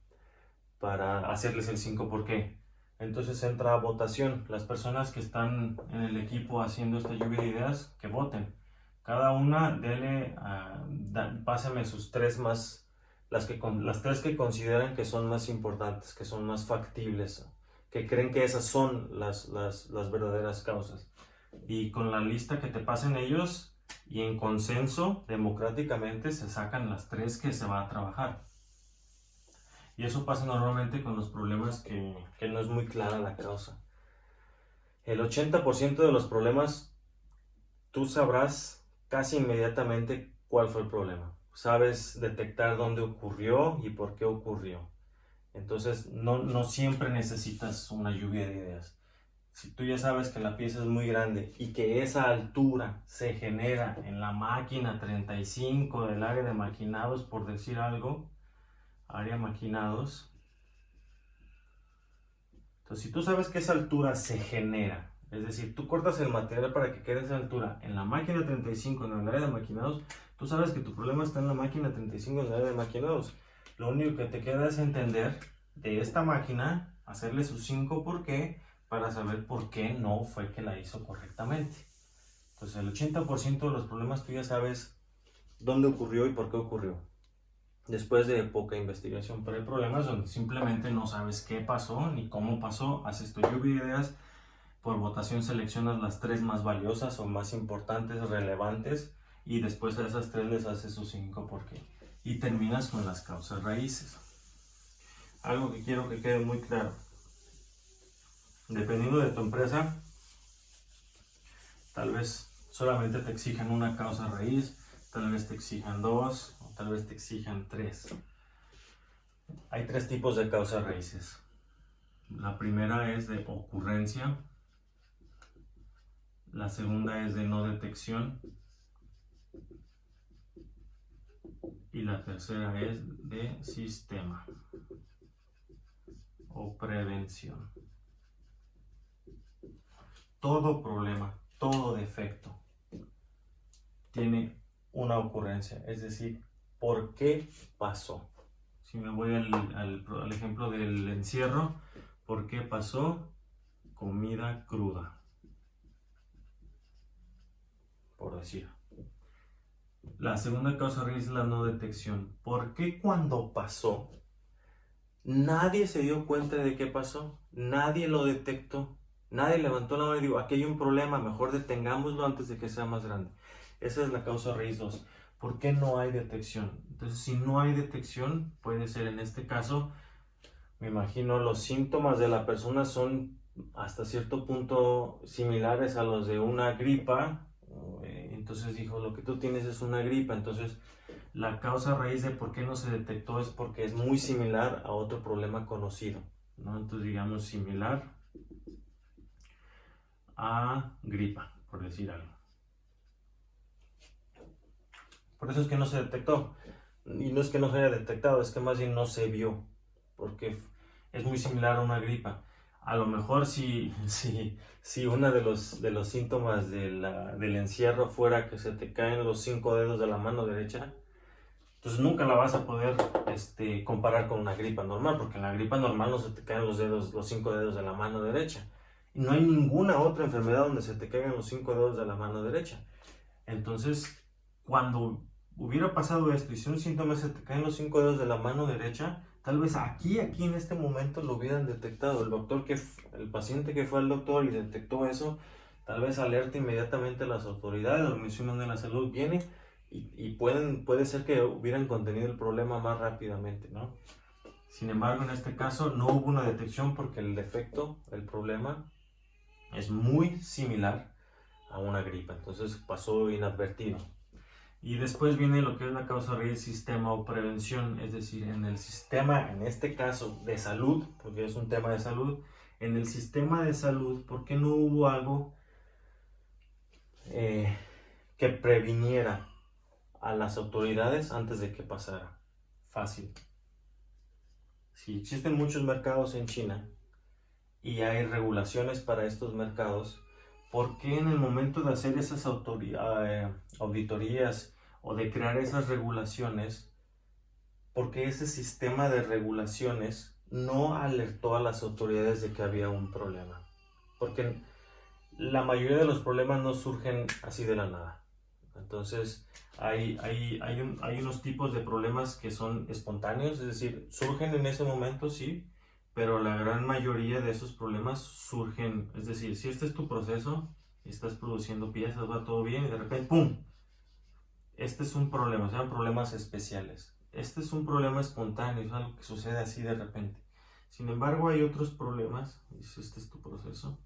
hacerles el 5 por qué. Entonces entra a votación. Las personas que están en el equipo haciendo esta lluvia de ideas, que voten. Cada una pásame sus 3 más, las 3 que consideran que son más importantes, que son más factibles, que creen que esas son las verdaderas causas. Y con la lista que te pasen ellos y en consenso, democráticamente, se sacan las 3 que se va a trabajar. Y eso pasa normalmente con los problemas que no es muy clara la causa. El 80% de los problemas tú sabrás casi inmediatamente cuál fue el problema. Sabes detectar dónde ocurrió y por qué ocurrió. Entonces no siempre necesitas una lluvia de ideas. Si tú ya sabes que la pieza es muy grande y que esa altura se genera en la máquina 35 del área de maquinados, por decir algo, área maquinados. Entonces, si tú sabes que esa altura se genera, es decir, tú cortas el material para que quede esa altura en la máquina 35 en el área de maquinados, tú sabes que tu problema está en la máquina 35 en el área de maquinados. Lo único que te queda es entender de esta máquina, hacerle su 5 por qué, para saber por qué no fue que la hizo correctamente. Entonces, el 80% de los problemas tú ya sabes dónde ocurrió y por qué ocurrió. Después de poca investigación, pero hay problemas donde simplemente no sabes qué pasó ni cómo pasó. Haces tu lluvia de ideas, por votación seleccionas las 3 más valiosas o más importantes, relevantes, y después a esas 3 les haces su 5 por qué. Y terminas con las causas raíces. Algo que quiero que quede muy claro. Dependiendo de tu empresa, tal vez solamente te exijan una causa raíz, tal vez te exijan 2 o tal vez te exijan 3. Hay 3 tipos de causas raíces. La primera es de ocurrencia, la segunda es de no detección y la tercera es de sistema o prevención. Todo problema, todo defecto tiene una ocurrencia, es decir, ¿por qué pasó? Si me voy al ejemplo del encierro, ¿por qué pasó comida cruda? Por decir. La segunda causa raíz es la no detección. ¿Por qué cuando pasó nadie se dio cuenta de qué pasó? Nadie lo detectó. Nadie levantó la mano y dijo, aquí hay un problema, mejor detengámoslo antes de que sea más grande. Esa es la causa raíz 2. ¿Por qué no hay detección? Entonces, si no hay detección, puede ser en este caso, me imagino los síntomas de la persona son hasta cierto punto similares a los de una gripa. Entonces dijo, lo que tú tienes es una gripa. Entonces, la causa raíz de por qué no se detectó es porque es muy similar a otro problema conocido, ¿no? Entonces, digamos, similar a gripa, por decir algo. Por eso es que no se detectó. Y no es que no se haya detectado, es que más bien no se vio, porque es muy similar a una gripa. A lo mejor si uno de los síntomas del encierro fuera que se te caen los 5 dedos de la mano derecha, entonces nunca la vas a poder comparar con una gripa normal, porque en la gripa normal no se te caen los 5 dedos de la mano derecha. No hay ninguna otra enfermedad donde se te caigan los 5 dedos de la mano derecha. Entonces, cuando hubiera pasado esto y si un síntoma se te caen los 5 dedos de la mano derecha, tal vez aquí en este momento lo hubieran detectado. El paciente que fue al doctor y detectó eso, tal vez alerta inmediatamente a las autoridades, la Organización de la Salud viene y puede ser que hubieran contenido el problema más rápidamente, ¿no? Sin embargo, en este caso no hubo una detección porque el defecto, el problema, es muy similar a una gripa, entonces pasó inadvertido. Y después viene lo que es la causa raíz, sistema o prevención, es decir, en el sistema, en este caso de salud, porque es un tema de salud, en el sistema de salud, ¿por qué no hubo algo que previniera a las autoridades antes de que pasara? Fácil. Si existen muchos mercados en China y hay regulaciones para estos mercados, ¿por qué en el momento de hacer esas auditorías o de crear esas regulaciones, por qué ese sistema de regulaciones no alertó a las autoridades de que había un problema? Porque la mayoría de los problemas no surgen así de la nada. Entonces, hay unos tipos de problemas que son espontáneos, es decir, surgen en ese momento, sí, pero la gran mayoría de esos problemas surgen, es decir, si este es tu proceso, estás produciendo piezas, va todo bien y de repente, ¡pum! Este es un problema, se llaman problemas especiales. Este es un problema espontáneo, es algo que sucede así de repente. Sin embargo, hay otros problemas, y si este es tu proceso,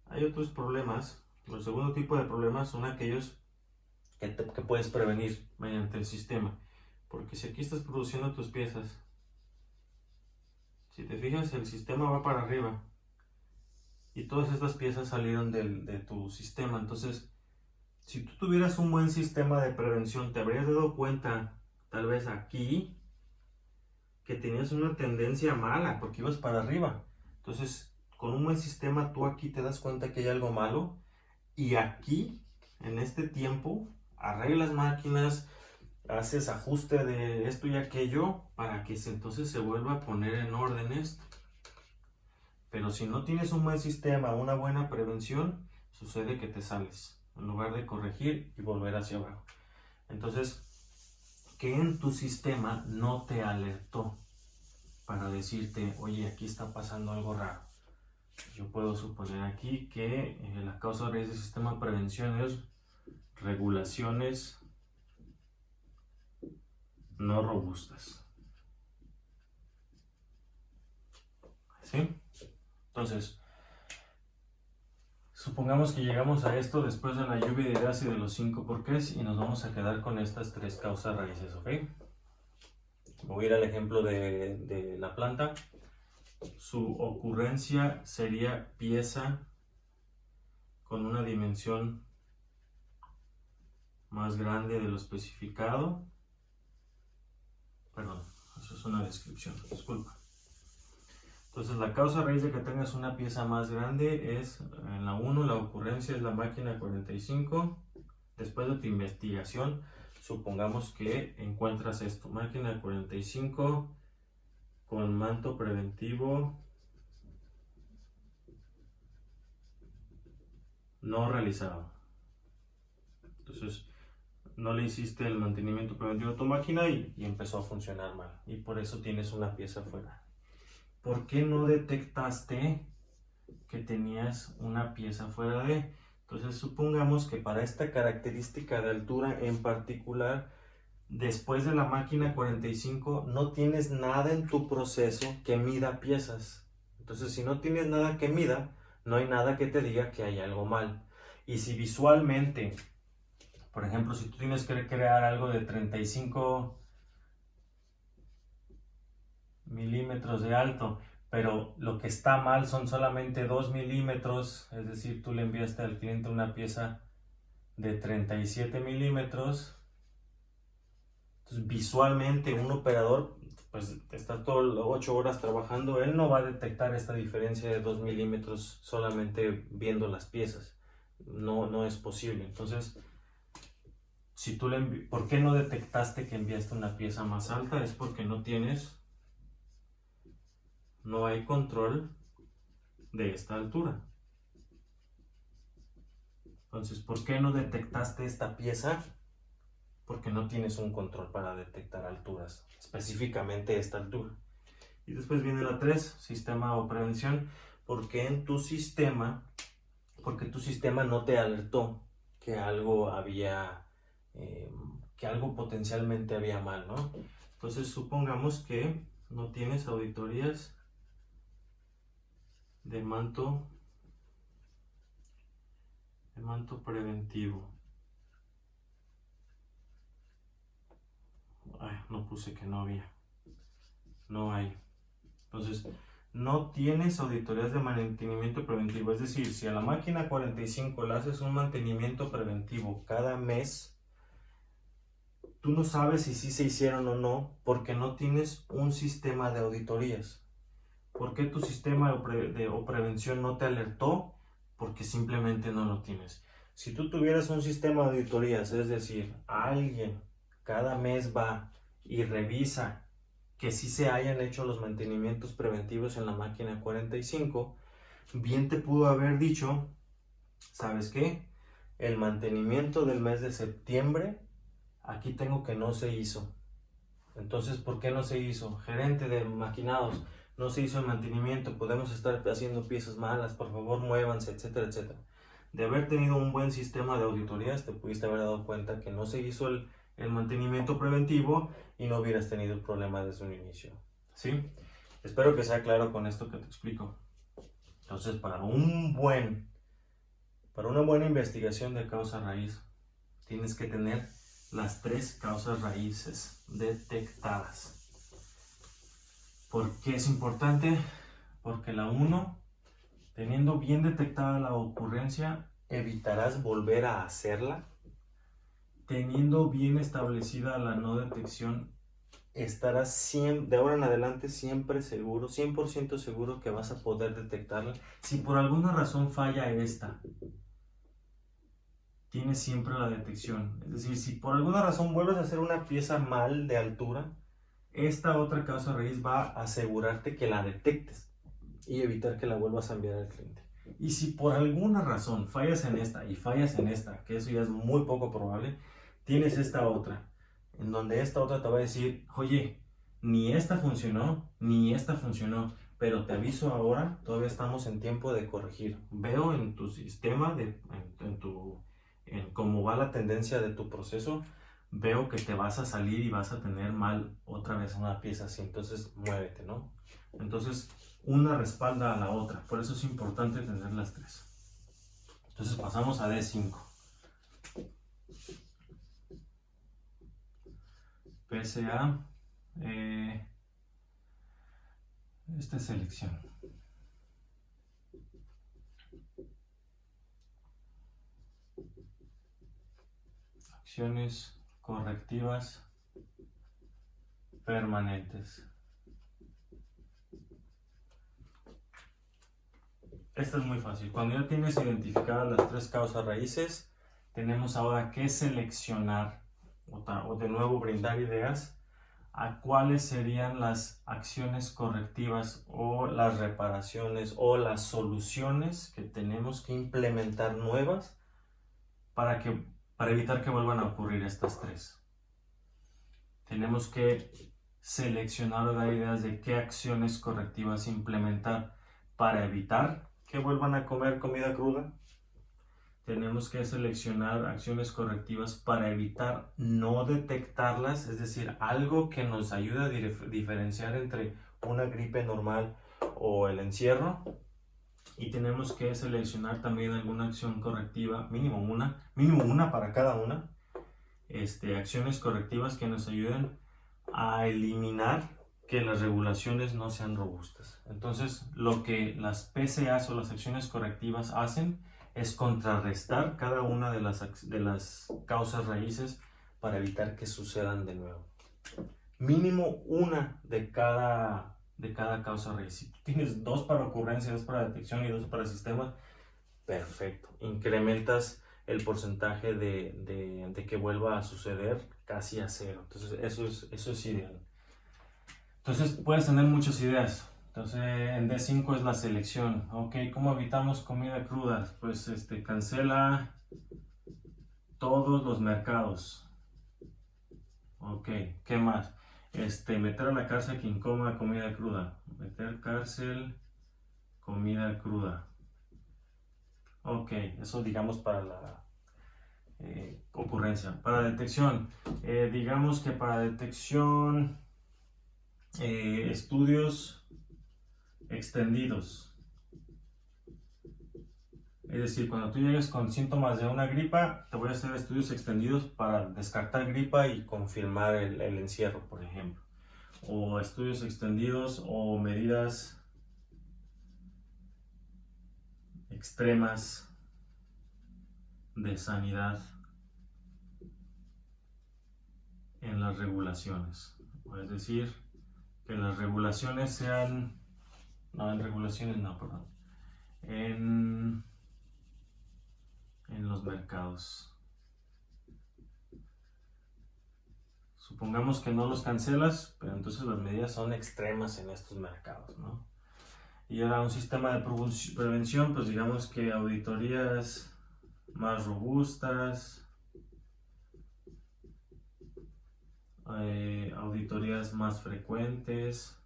hay otros problemas. El segundo tipo de problemas son aquellos que puedes prevenir mediante el sistema. Porque si aquí estás produciendo tus piezas, si te fijas, el sistema va para arriba y todas estas piezas salieron de tu sistema. Entonces, si tú tuvieras un buen sistema de prevención, te habrías dado cuenta, tal vez aquí, que tenías una tendencia mala porque ibas para arriba. Entonces, con un buen sistema, tú aquí te das cuenta que hay algo malo y aquí, en este tiempo, arreglas máquinas, haces ajuste de esto y aquello para que entonces se vuelva a poner en orden esto. Pero si no tienes un buen sistema, una buena prevención, sucede que te sales en lugar de corregir y volver hacia abajo. Entonces, ¿qué en tu sistema no te alertó para decirte, oye, aquí está pasando algo raro? Yo puedo suponer aquí que la causa de ese sistema de prevención es regulaciones no robustas. ¿Sí? Entonces, supongamos que llegamos a esto después de la lluvia de ideas y de los 5 porqués y nos vamos a quedar con estas 3 causas raíces, ¿ok? Voy a ir al ejemplo de la planta. Su ocurrencia sería pieza con una dimensión más grande de lo especificado. Perdón, eso es una descripción, disculpa. Entonces la causa raíz de que tengas una pieza más grande es, en la 1, la ocurrencia es la máquina 45. Después de tu investigación, supongamos que encuentras esto, máquina 45 con manto preventivo no realizado. Entonces no le hiciste el mantenimiento preventivo a tu máquina y empezó a funcionar mal. Y por eso tienes una pieza fuera. ¿Por qué no detectaste que tenías una pieza fuera de? Entonces supongamos que para esta característica de altura en particular, después de la máquina 45 no tienes nada en tu proceso que mida piezas. Entonces si no tienes nada que mida, no hay nada que te diga que hay algo mal. Y si visualmente, por ejemplo, si tú tienes que crear algo de 35 milímetros de alto, pero lo que está mal son solamente 2 milímetros, es decir, tú le enviaste al cliente una pieza de 37 milímetros, entonces visualmente un operador pues está todo 8 horas trabajando, él no va a detectar esta diferencia de 2 milímetros solamente viendo las piezas, no es posible. Entonces, si tú ¿por qué no detectaste que enviaste una pieza más alta? Es porque no hay control de esta altura. Entonces, ¿por qué no detectaste esta pieza? Porque no tienes un control para detectar alturas, específicamente esta altura. Y después viene la 3, sistema o prevención, porque tu sistema no te alertó que algo que algo potencialmente había mal, ¿no? Entonces supongamos que no tienes auditorías de manto preventivo. Ay, no puse que no había. No hay. Entonces, no tienes auditorías de mantenimiento preventivo. Es decir, si a la máquina 45 le haces un mantenimiento preventivo cada mes, tú no sabes si sí se hicieron o no porque no tienes un sistema de auditorías. ¿Por qué tu sistema o prevención no te alertó? Porque simplemente no lo tienes. Si tú tuvieras un sistema de auditorías, es decir, alguien cada mes va y revisa que sí se hayan hecho los mantenimientos preventivos en la máquina 45, bien te pudo haber dicho, ¿sabes qué? El mantenimiento del mes de septiembre, aquí tengo que no se hizo. Entonces, ¿por qué no se hizo? Gerente de maquinados, no se hizo el mantenimiento, podemos estar haciendo piezas malas, por favor muévanse, etcétera, etcétera. De haber tenido un buen sistema de auditorías, te pudiste haber dado cuenta que no se hizo el mantenimiento preventivo y no hubieras tenido el problema desde un inicio. ¿Sí? Espero que sea claro con esto que te explico. Entonces, para una buena investigación de causa raíz, tienes que tener las 3 causas raíces detectadas. ¿Por qué es importante? Porque la 1, teniendo bien detectada la ocurrencia, evitarás volver a hacerla. Teniendo bien establecida la no detección, estarás de ahora en adelante siempre seguro, 100% seguro que vas a poder detectarla. Si por alguna razón falla esta, tienes siempre la detección. Es decir, si por alguna razón vuelves a hacer una pieza mal de altura, esta otra causa raíz va a asegurarte que la detectes y evitar que la vuelvas a enviar al cliente. Y si por alguna razón fallas en esta y fallas en esta, que eso ya es muy poco probable, tienes esta otra, en donde esta otra te va a decir, oye, ni esta funcionó, ni esta funcionó, pero te aviso ahora, todavía estamos en tiempo de corregir. Veo en tu sistema, en cómo va la tendencia de tu proceso, veo que te vas a salir y vas a tener mal otra vez una pieza así, entonces muévete, ¿no? Entonces, una respalda a la otra, por eso es importante tener las 3. Entonces pasamos a D5. PSA, esta es selección. Acciones correctivas permanentes. Esta es muy fácil. Cuando ya tienes identificadas las 3 causas raíces, tenemos ahora que seleccionar o de nuevo brindar ideas a cuáles serían las acciones correctivas o las reparaciones o las soluciones que tenemos que implementar nuevas para evitar que vuelvan a ocurrir estas 3. Tenemos que seleccionar o dar ideas de qué acciones correctivas implementar para evitar que vuelvan a comer comida cruda. Tenemos que seleccionar acciones correctivas para evitar no detectarlas, es decir, algo que nos ayude a diferenciar entre una gripe normal o el encierro. Y tenemos que seleccionar también alguna acción correctiva, mínimo una para cada una, acciones correctivas que nos ayuden a eliminar que las regulaciones no sean robustas. Entonces, lo que las PCAs o las acciones correctivas hacen es contrarrestar cada una de las causas raíces para evitar que sucedan de nuevo. Mínimo una de cada causa raíz. Si tú tienes 2 para ocurrencia, 2 para detección y 2 para sistema, perfecto. Incrementas el porcentaje de que vuelva a suceder casi a 0. Entonces, eso es ideal. Entonces, puedes tener muchas ideas. Entonces, en D5 es la selección. Ok, ¿cómo evitamos comida cruda? Pues cancela todos los mercados. Ok, ¿qué más? Meter a la cárcel quien coma comida cruda. Meter cárcel, comida cruda. Ok, eso digamos para la ocurrencia. Para detección, digamos que para detección, estudios extendidos. Es decir, cuando tú llegues con síntomas de una gripa, te voy a hacer estudios extendidos para descartar gripa y confirmar el encierro, por ejemplo. O estudios extendidos o medidas extremas de sanidad en las regulaciones. Es decir, que las regulaciones sean... No, en regulaciones no, perdón. En los mercados. Supongamos que no los cancelas, pero entonces las medidas son extremas en estos mercados, ¿no? Y ahora un sistema de prevención, pues digamos que auditorías más robustas, auditorías más frecuentes,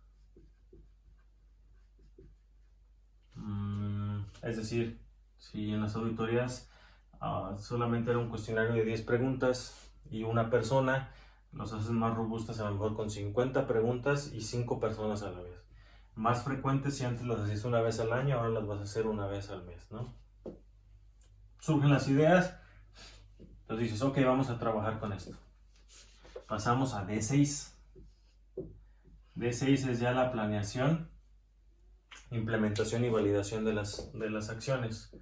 es decir, si en las auditorías solamente era un cuestionario de 10 preguntas y una persona, los haces más robustas a lo mejor con 50 preguntas y 5 personas a la vez. Más frecuentes, si antes las hacías una vez al año, ahora las vas a hacer una vez al mes, ¿no? Surgen las ideas, entonces dices, ok, vamos a trabajar con esto. Pasamos a D6. D6 es ya la planeación, implementación y validación de las acciones.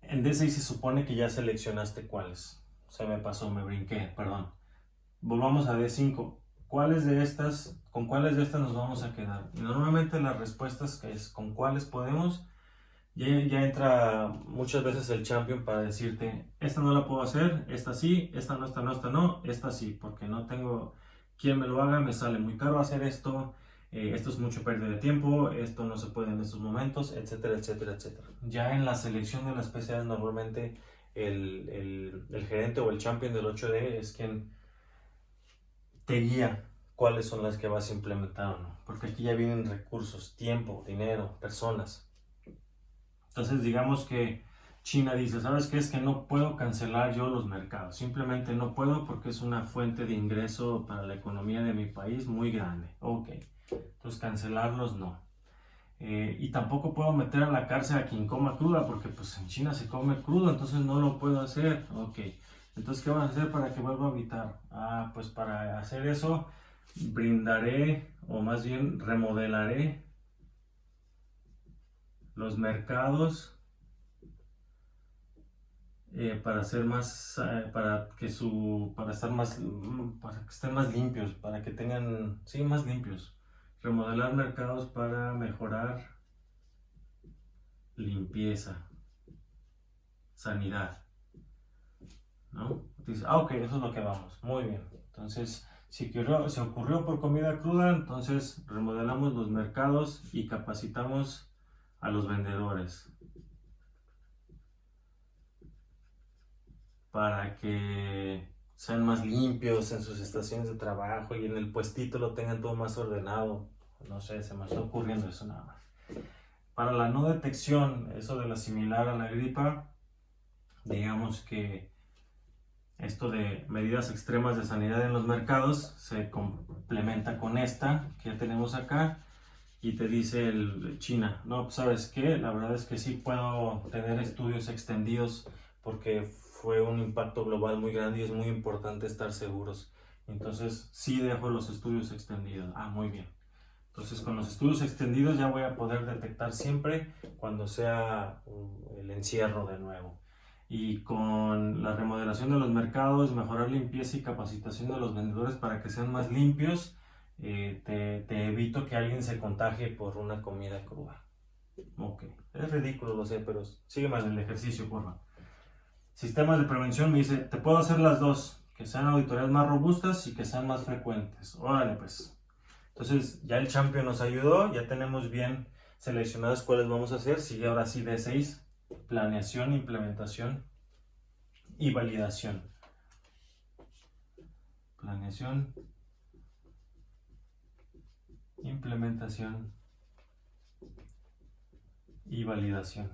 En D6 se supone que ya seleccionaste cuáles. Se me pasó, me brinqué, perdón. Volvamos a D5. ¿Con cuáles de estas nos vamos a quedar? Y normalmente las respuestas que es con cuáles podemos, ya entra muchas veces el champion para decirte, esta no la puedo hacer, esta sí, esta no, esta sí, porque no tengo quien me lo haga, me sale muy caro hacer esto, esto es mucho pérdida de tiempo, esto no se puede en estos momentos, etcétera, etcétera, etcétera. Ya en la selección de las PCAs normalmente el gerente o el champion del 8D es quien te guía cuáles son las que vas a implementar o no, porque aquí ya vienen recursos, tiempo, dinero, personas. Entonces digamos que China dice, ¿sabes qué? Es que no puedo cancelar yo los mercados, simplemente no puedo porque es una fuente de ingreso para la economía de mi país muy grande. Ok, entonces cancelarlos no. Y tampoco puedo meter a la cárcel a quien coma cruda porque pues en China se come crudo, entonces no lo puedo hacer. Ok, entonces ¿qué van a hacer para que vuelva a habitar? Pues para hacer eso brindaré o más bien remodelaré los mercados para hacer más, para que estén más limpios, para que tengan, sí, más limpios. Remodelar mercados para mejorar limpieza, sanidad, ¿no? Dice, ok, eso es lo que vamos, muy bien. Entonces, si se ocurrió por comida cruda, entonces remodelamos los mercados y capacitamos a los vendedores para que sean más limpios en sus estaciones de trabajo y en el puestito lo tengan todo más ordenado. No sé, se me está ocurriendo eso nada más. Para la no detección, eso de la similar a la gripa, digamos que esto de medidas extremas de sanidad en los mercados se complementa con esta que ya tenemos acá y te dice el China, no, pues ¿sabes qué? La verdad es que sí puedo tener estudios extendidos porque fue un impacto global muy grande y es muy importante estar seguros. Entonces sí dejo los estudios extendidos. Muy bien. Entonces con los estudios extendidos ya voy a poder detectar siempre cuando sea el encierro de nuevo. Y con la remodelación de los mercados, mejorar limpieza y capacitación de los vendedores para que sean más limpios, te evito que alguien se contagie por una comida cruda. Ok, es ridículo, lo sé, pero sígueme en el ejercicio, por favor. Sistemas de prevención me dice, te puedo hacer las dos, que sean auditorías más robustas y que sean más frecuentes. Órale pues. Entonces ya el champion nos ayudó, ya tenemos bien seleccionadas cuáles vamos a hacer. Sigue ahora sí D6 Planeación, implementación y validación. Planeación, implementación y validación.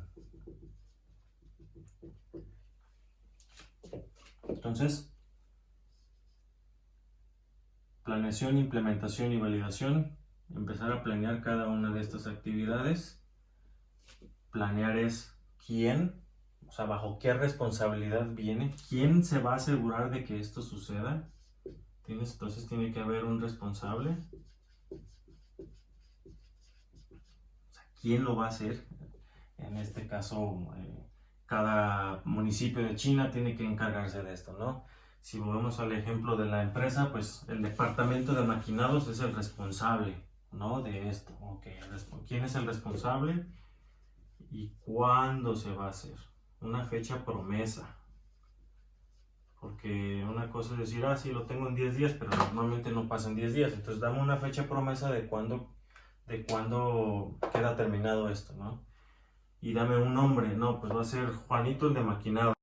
Entonces, planeación, implementación y validación. Empezar a planear cada una de estas actividades. Planear es quién, o sea, bajo qué responsabilidad viene, quién se va a asegurar de que esto suceda. Entonces tiene que haber un responsable. O sea, ¿quién lo va a hacer? En este caso, cada municipio de China tiene que encargarse de esto, ¿no? Si volvemos al ejemplo de la empresa, pues el departamento de maquinados es el responsable, ¿no? De esto. Okay. ¿Quién es el responsable? ¿Y cuándo se va a hacer? Una fecha promesa. Porque una cosa es decir, sí, lo tengo en 10 días, pero normalmente no pasan 10 días. Entonces dame una fecha promesa de cuándo queda terminado esto, ¿no? Y dame un nombre. No, pues va a ser Juanito el de maquinado.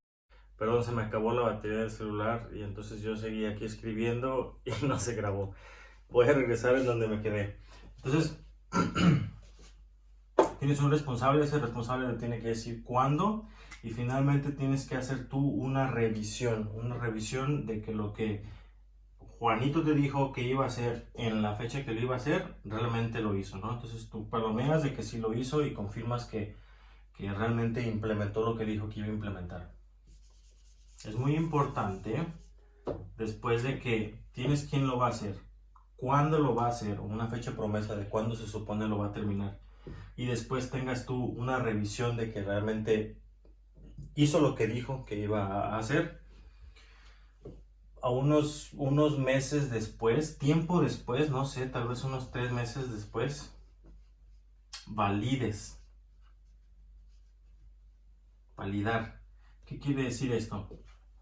Perdón, se me acabó la batería del celular y entonces yo seguí aquí escribiendo y no se grabó. Voy a regresar en donde me quedé. Entonces, tienes un responsable, ese responsable le tiene que decir cuándo y finalmente tienes que hacer tú una revisión de que lo que Juanito te dijo que iba a hacer en la fecha que lo iba a hacer, realmente lo hizo, ¿no? Entonces tú palomeas de que sí lo hizo y confirmas que realmente implementó lo que dijo que iba a implementar. Es muy importante, después de que tienes quién lo va a hacer, cuándo lo va a hacer, o una fecha promesa de cuándo se supone lo va a terminar, y después tengas tú una revisión de que realmente hizo lo que dijo que iba a hacer, a unos meses después, tiempo después, no sé, tal vez unos 3 meses después, valides. Validar. ¿Qué quiere decir esto?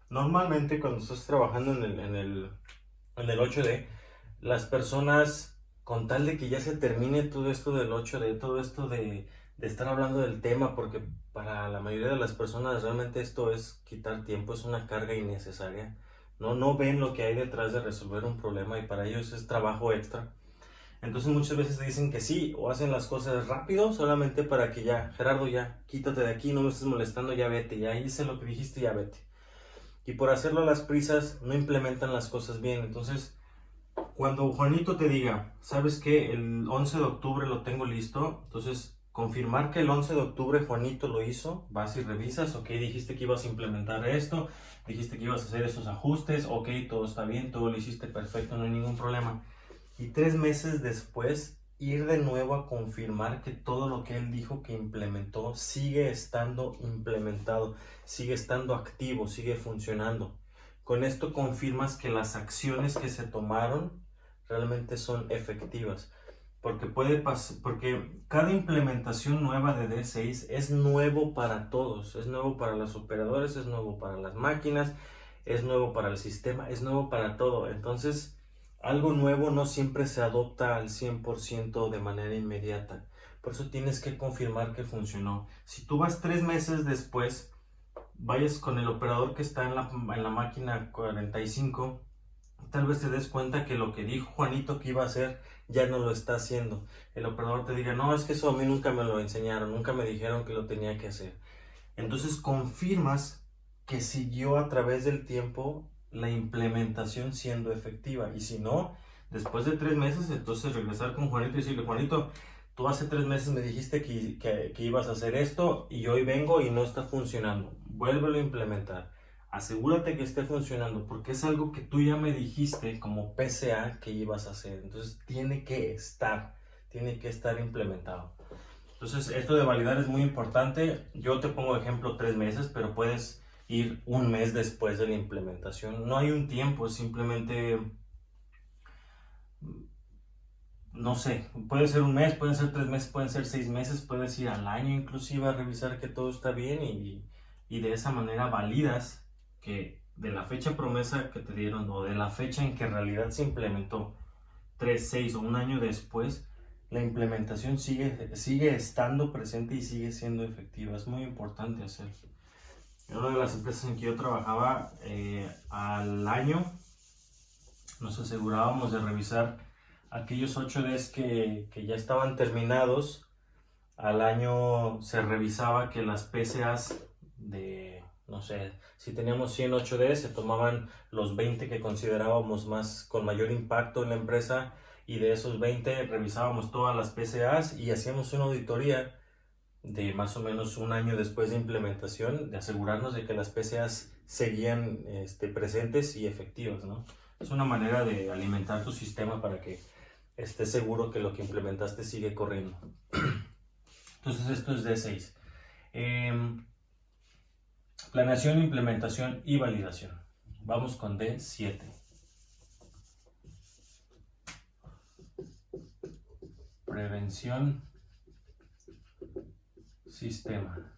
Normalmente cuando estás trabajando en el 8D, las personas, con tal de que ya se termine todo esto del 8D, todo esto de estar hablando del tema, porque para la mayoría de las personas realmente esto es quitar tiempo, es una carga innecesaria. No ven lo que hay detrás de resolver un problema y para ellos es trabajo extra. Entonces muchas veces dicen que sí o hacen las cosas rápido solamente para que ya, Gerardo, ya, quítate de aquí, no me estés molestando, ya vete, ya hice lo que dijiste, ya vete. Y por hacerlo a las prisas no implementan las cosas bien. Entonces, cuando Juanito te diga, ¿sabes qué? El 11 de octubre lo tengo listo. Entonces, confirmar que el 11 de octubre Juanito lo hizo, vas y revisas, ok, dijiste que ibas a implementar esto, dijiste que ibas a hacer esos ajustes, ok, todo está bien, todo lo hiciste perfecto, no hay ningún problema. Y 3 meses después, ir de nuevo a confirmar que todo lo que él dijo que implementó sigue estando implementado, sigue estando activo, sigue funcionando. Con esto confirmas que las acciones que se tomaron realmente son efectivas. Porque cada implementación nueva de D6 es nuevo para todos, es nuevo para los operadores, es nuevo para las máquinas, es nuevo para el sistema, es nuevo para todo. Entonces, algo nuevo no siempre se adopta al 100% de manera inmediata. Por eso tienes que confirmar que funcionó. Si tú vas 3 meses después, vayas con el operador que está en la máquina 45, tal vez te des cuenta que lo que dijo Juanito que iba a hacer ya no lo está haciendo. El operador te diga, no, es que eso a mí nunca me lo enseñaron, nunca me dijeron que lo tenía que hacer. Entonces confirmas que siguió a través del tiempo la implementación siendo efectiva. Y si no, después de 3 meses, entonces regresar con Juanito y decirle, Juanito, tú hace 3 meses me dijiste que ibas a hacer esto y hoy vengo y no está funcionando. Vuélvelo a implementar. Asegúrate que esté funcionando porque es algo que tú ya me dijiste como PCA que ibas a hacer. Entonces tiene que estar implementado. Entonces esto de validar es muy importante. Yo te pongo de ejemplo 3 meses, pero puedes ir un mes después de la implementación. No hay un tiempo, es simplemente, no sé, puede ser un mes, pueden ser 3 meses, pueden ser 6 meses, puedes ir al año inclusive a revisar que todo está bien y de esa manera validas que de la fecha promesa que te dieron o de la fecha en que en realidad se implementó 3, 6 o un año después, la implementación sigue estando presente y sigue siendo efectiva. Es muy importante hacerlo. En una de las empresas en que yo trabajaba, al año nos asegurábamos de revisar aquellos 8Ds que ya estaban terminados. Al año se revisaba que las PCAs de, no sé, si teníamos 100 8D, se tomaban los 20 que considerábamos con mayor impacto en la empresa, y de esos 20 revisábamos todas las PCAs y hacíamos una auditoría de más o menos un año después de implementación, de asegurarnos de que las PCAs seguían presentes y efectivas, ¿no? Es una manera de alimentar tu sistema para que estés seguro que lo que implementaste sigue corriendo. Entonces esto es D6. Planeación, implementación y validación. Vamos con D7. Prevención, sistema.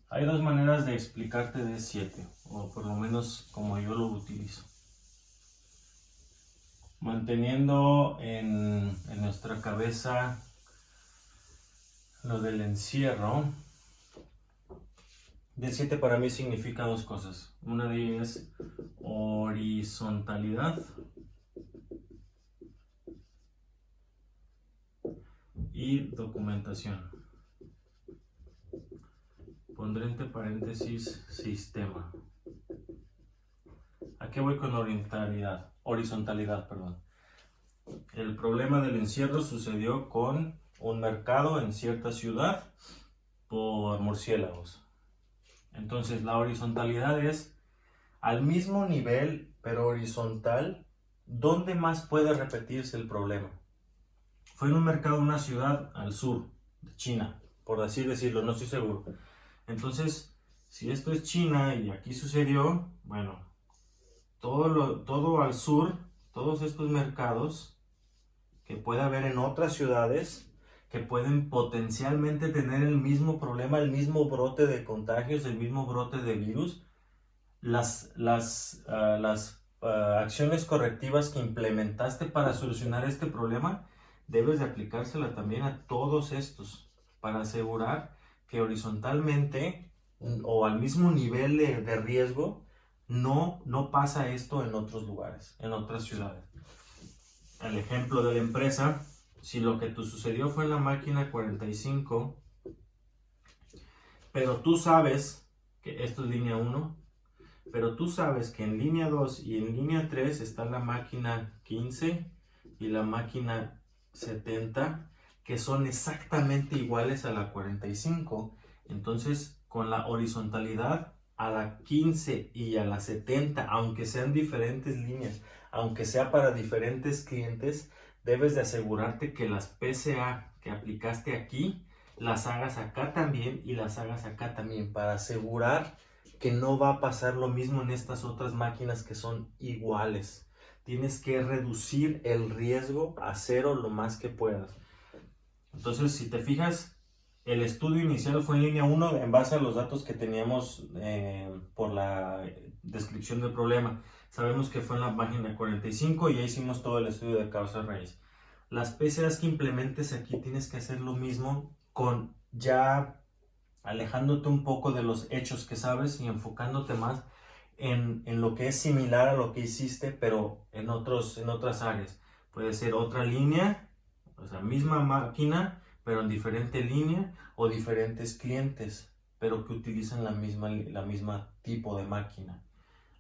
Hay dos maneras de explicarte D7, o por lo menos como yo lo utilizo. Manteniendo en nuestra cabeza lo del encierro, D7 para mí significa dos cosas. Una de ellas es horizontalidad y documentación. Pondré entre paréntesis sistema. ¿A qué voy con horizontalidad? El problema del encierro sucedió con un mercado en cierta ciudad por murciélagos. Entonces la horizontalidad es al mismo nivel, pero horizontal. ¿Dónde más puede repetirse el problema? Fue en un mercado de una ciudad al sur de China, por así decirlo, no estoy seguro. Entonces, si esto es China y aquí sucedió, bueno, todo al sur, todos estos mercados que puede haber en otras ciudades que pueden potencialmente tener el mismo problema, el mismo brote de contagios, el mismo brote de virus, las acciones correctivas que implementaste para solucionar este problema, debes de aplicársela también a todos estos para asegurar que horizontalmente o al mismo nivel de riesgo no pasa esto en otros lugares, en otras ciudades. El ejemplo de la empresa, si lo que te sucedió fue en la máquina 45, pero tú sabes que esto es línea 1, pero tú sabes que en línea 2 y en línea 3 está la máquina 15 y la máquina 70, que son exactamente iguales a la 45. Entonces, con la horizontalidad a la 15 y a la 70, aunque sean diferentes líneas, aunque sea para diferentes clientes, debes de asegurarte que las PCA que aplicaste aquí las hagas acá también y las hagas acá también, para asegurar que no va a pasar lo mismo en estas otras máquinas que son iguales. Tienes que reducir el riesgo a cero lo más que puedas. Entonces, si te fijas, el estudio inicial fue en línea 1 en base a los datos que teníamos por la descripción del problema. Sabemos que fue en la página 45 y ya hicimos todo el estudio de causa raíz. Las PCAs que implementes aquí tienes que hacer lo mismo, con ya alejándote un poco de los hechos que sabes y enfocándote más en lo que es similar a lo que hiciste, pero en otras áreas. Puede ser otra línea, o sea, misma máquina, pero en diferente línea, o diferentes clientes, pero que utilizan la misma tipo de máquina.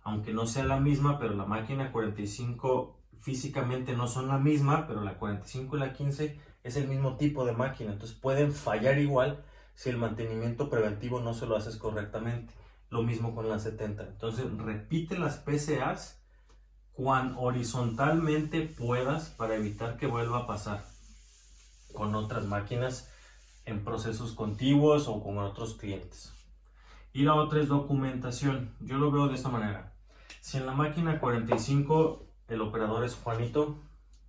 Aunque no sea la misma, pero la máquina 45 físicamente no son la misma, pero la 45 y la 15 es el mismo tipo de máquina. Entonces pueden fallar igual si el mantenimiento preventivo no se lo haces correctamente. Lo mismo con la 70. Entonces repite las PCAs cuán horizontalmente puedas para evitar que vuelva a pasar con otras máquinas en procesos contiguos o con otros clientes. Y la otra es documentación. Yo lo veo de esta manera. Si en la máquina 45 el operador es Juanito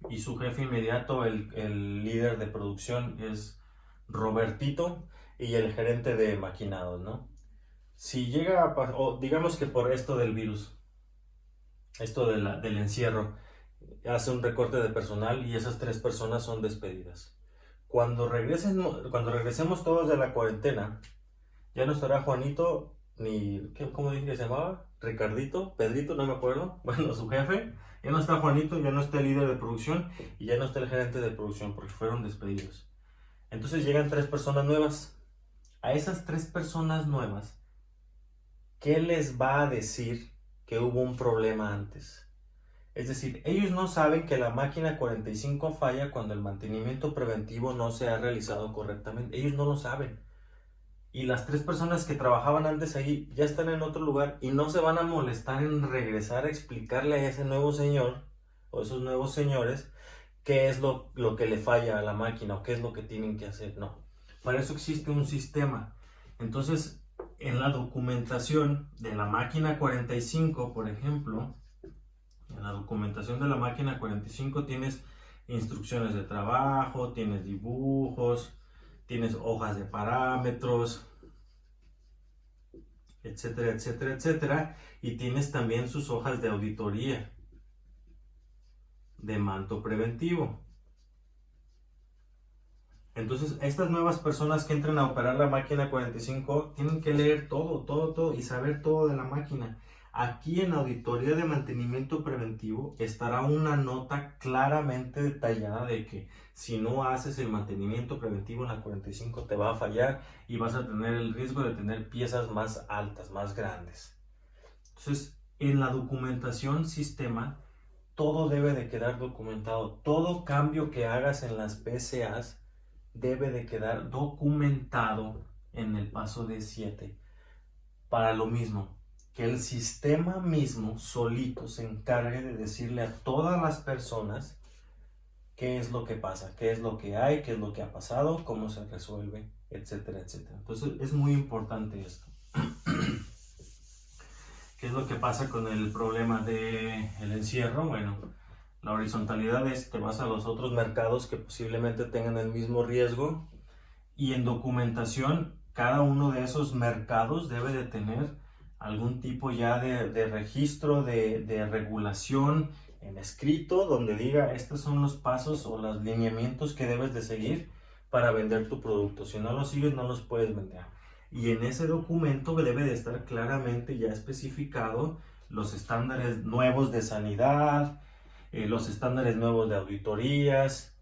y su jefe inmediato, el líder de producción, es Robertito, y el gerente de maquinados, ¿no? Si llega a pasar, o digamos que por esto del virus, esto del encierro, hace un recorte de personal y esas 3 personas son despedidas. Cuando regresemos todos de la cuarentena, ya no estará Juanito, ni, ¿cómo dije que se llamaba? Ricardito, Pedrito, no me acuerdo. Bueno, su jefe. Ya no está Juanito, ya no está el líder de producción y ya no está el gerente de producción porque fueron despedidos. Entonces llegan 3 personas nuevas. A esas 3 personas nuevas, ¿qué les va a decir que hubo un problema antes? Es decir, ellos no saben que la máquina 45 falla cuando el mantenimiento preventivo no se ha realizado correctamente. Ellos no lo saben. Y las 3 personas que trabajaban antes ahí ya están en otro lugar y no se van a molestar en regresar a explicarle a ese nuevo señor o esos nuevos señores qué es lo que le falla a la máquina o qué es lo que tienen que hacer. No, para eso existe un sistema. Entonces, en la documentación de la máquina 45, por ejemplo, en la documentación de la máquina 45 tienes instrucciones de trabajo, tienes dibujos, tienes hojas de parámetros, etcétera, etcétera, etcétera. Y tienes también sus hojas de auditoría de manto preventivo. Entonces, estas nuevas personas que entran a operar la máquina 45 tienen que leer todo y saber todo de la máquina. Aquí en auditoría de mantenimiento preventivo estará una nota claramente detallada de que si no haces el mantenimiento preventivo en la 45 te va a fallar y vas a tener el riesgo de tener piezas más altas, más grandes. Entonces, en la documentación sistema, todo debe de quedar documentado. Todo cambio que hagas en las PCAs debe de quedar documentado en el paso D7 para lo mismo, que el sistema mismo solito se encargue de decirle a todas las personas qué es lo que pasa, qué es lo que hay, qué es lo que ha pasado, cómo se resuelve, etcétera, etcétera. Entonces es muy importante esto. ¿Qué es lo que pasa con el problema del encierro? Bueno, la horizontalidad es te vas a los otros mercados que posiblemente tengan el mismo riesgo y en documentación cada uno de esos mercados debe de tener algún tipo ya de registro, de regulación en escrito donde diga estos son los pasos o los lineamientos que debes de seguir para vender tu producto. Si no los sigues no los puedes vender. Y en ese documento debe de estar claramente ya especificado los estándares nuevos de sanidad, los estándares nuevos de auditorías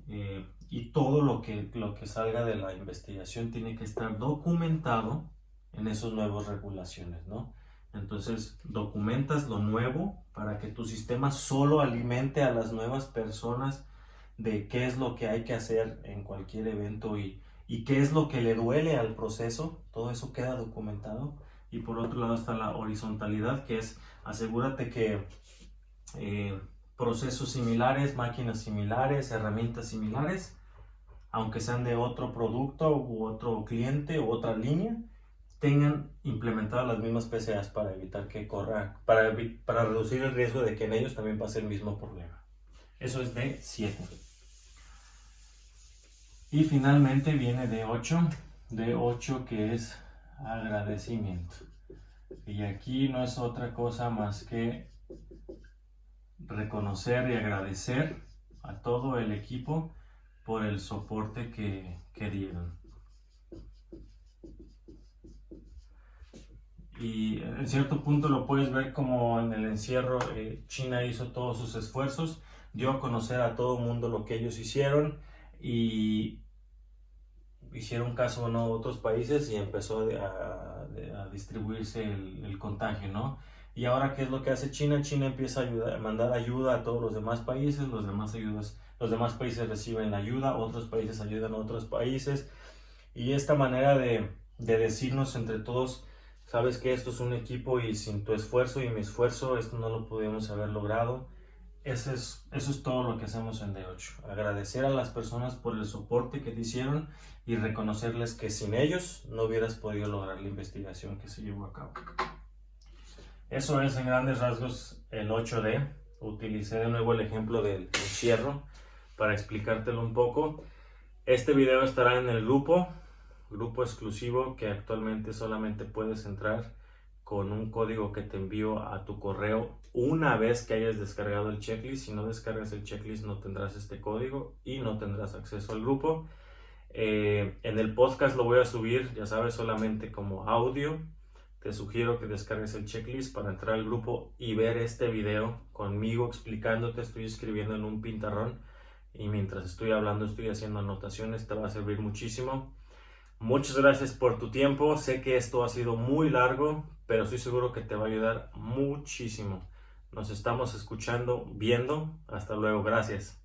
y todo lo que salga de la investigación tiene que estar documentado en esos nuevos regulaciones, ¿no? Entonces documentas lo nuevo para que tu sistema solo alimente a las nuevas personas de qué es lo que hay que hacer en cualquier evento y qué es lo que le duele al proceso. Todo eso queda documentado. Y por otro lado está la horizontalidad, que es asegúrate que procesos similares, máquinas similares, herramientas similares, aunque sean de otro producto u otro cliente u otra línea, tengan implementadas las mismas PCAs para evitar que corra, para reducir el riesgo de que en ellos también pase el mismo problema. Eso es de 7. Y finalmente viene de 8, que es agradecimiento. Y aquí no es otra cosa más que reconocer y agradecer a todo el equipo por el soporte que dieron. Y en cierto punto lo puedes ver como en el encierro China hizo todos sus esfuerzos, dio a conocer a todo el mundo lo que ellos hicieron y hicieron caso a otros países y empezó a distribuirse el contagio, ¿no? Y ahora, ¿qué es lo que hace China? China empieza a mandar ayuda a todos los demás países, los demás países reciben ayuda, otros países ayudan a otros países, y esta manera de decirnos entre todos, sabes que esto es un equipo y sin tu esfuerzo y mi esfuerzo esto no lo pudimos haber logrado. Eso es todo lo que hacemos en D8. Agradecer a las personas por el soporte que te hicieron y reconocerles que sin ellos no hubieras podido lograr la investigación que se llevó a cabo. Eso es en grandes rasgos el 8D. Utilicé de nuevo el ejemplo del encierro para explicártelo un poco. Este video estará en el grupo exclusivo que actualmente solamente puedes entrar con un código que te envío a tu correo una vez que hayas descargado el checklist. Si no descargas el checklist no tendrás este código y no tendrás acceso al grupo. En el podcast lo voy a subir, ya sabes, solamente como audio. Te sugiero que descargues el checklist para entrar al grupo y ver este video conmigo explicándote. Estoy escribiendo en un pizarrón y mientras estoy hablando estoy haciendo anotaciones. Te va a servir muchísimo. Muchas gracias por tu tiempo. Sé que esto ha sido muy largo, pero estoy seguro que te va a ayudar muchísimo. Nos estamos escuchando, viendo. Hasta luego. Gracias.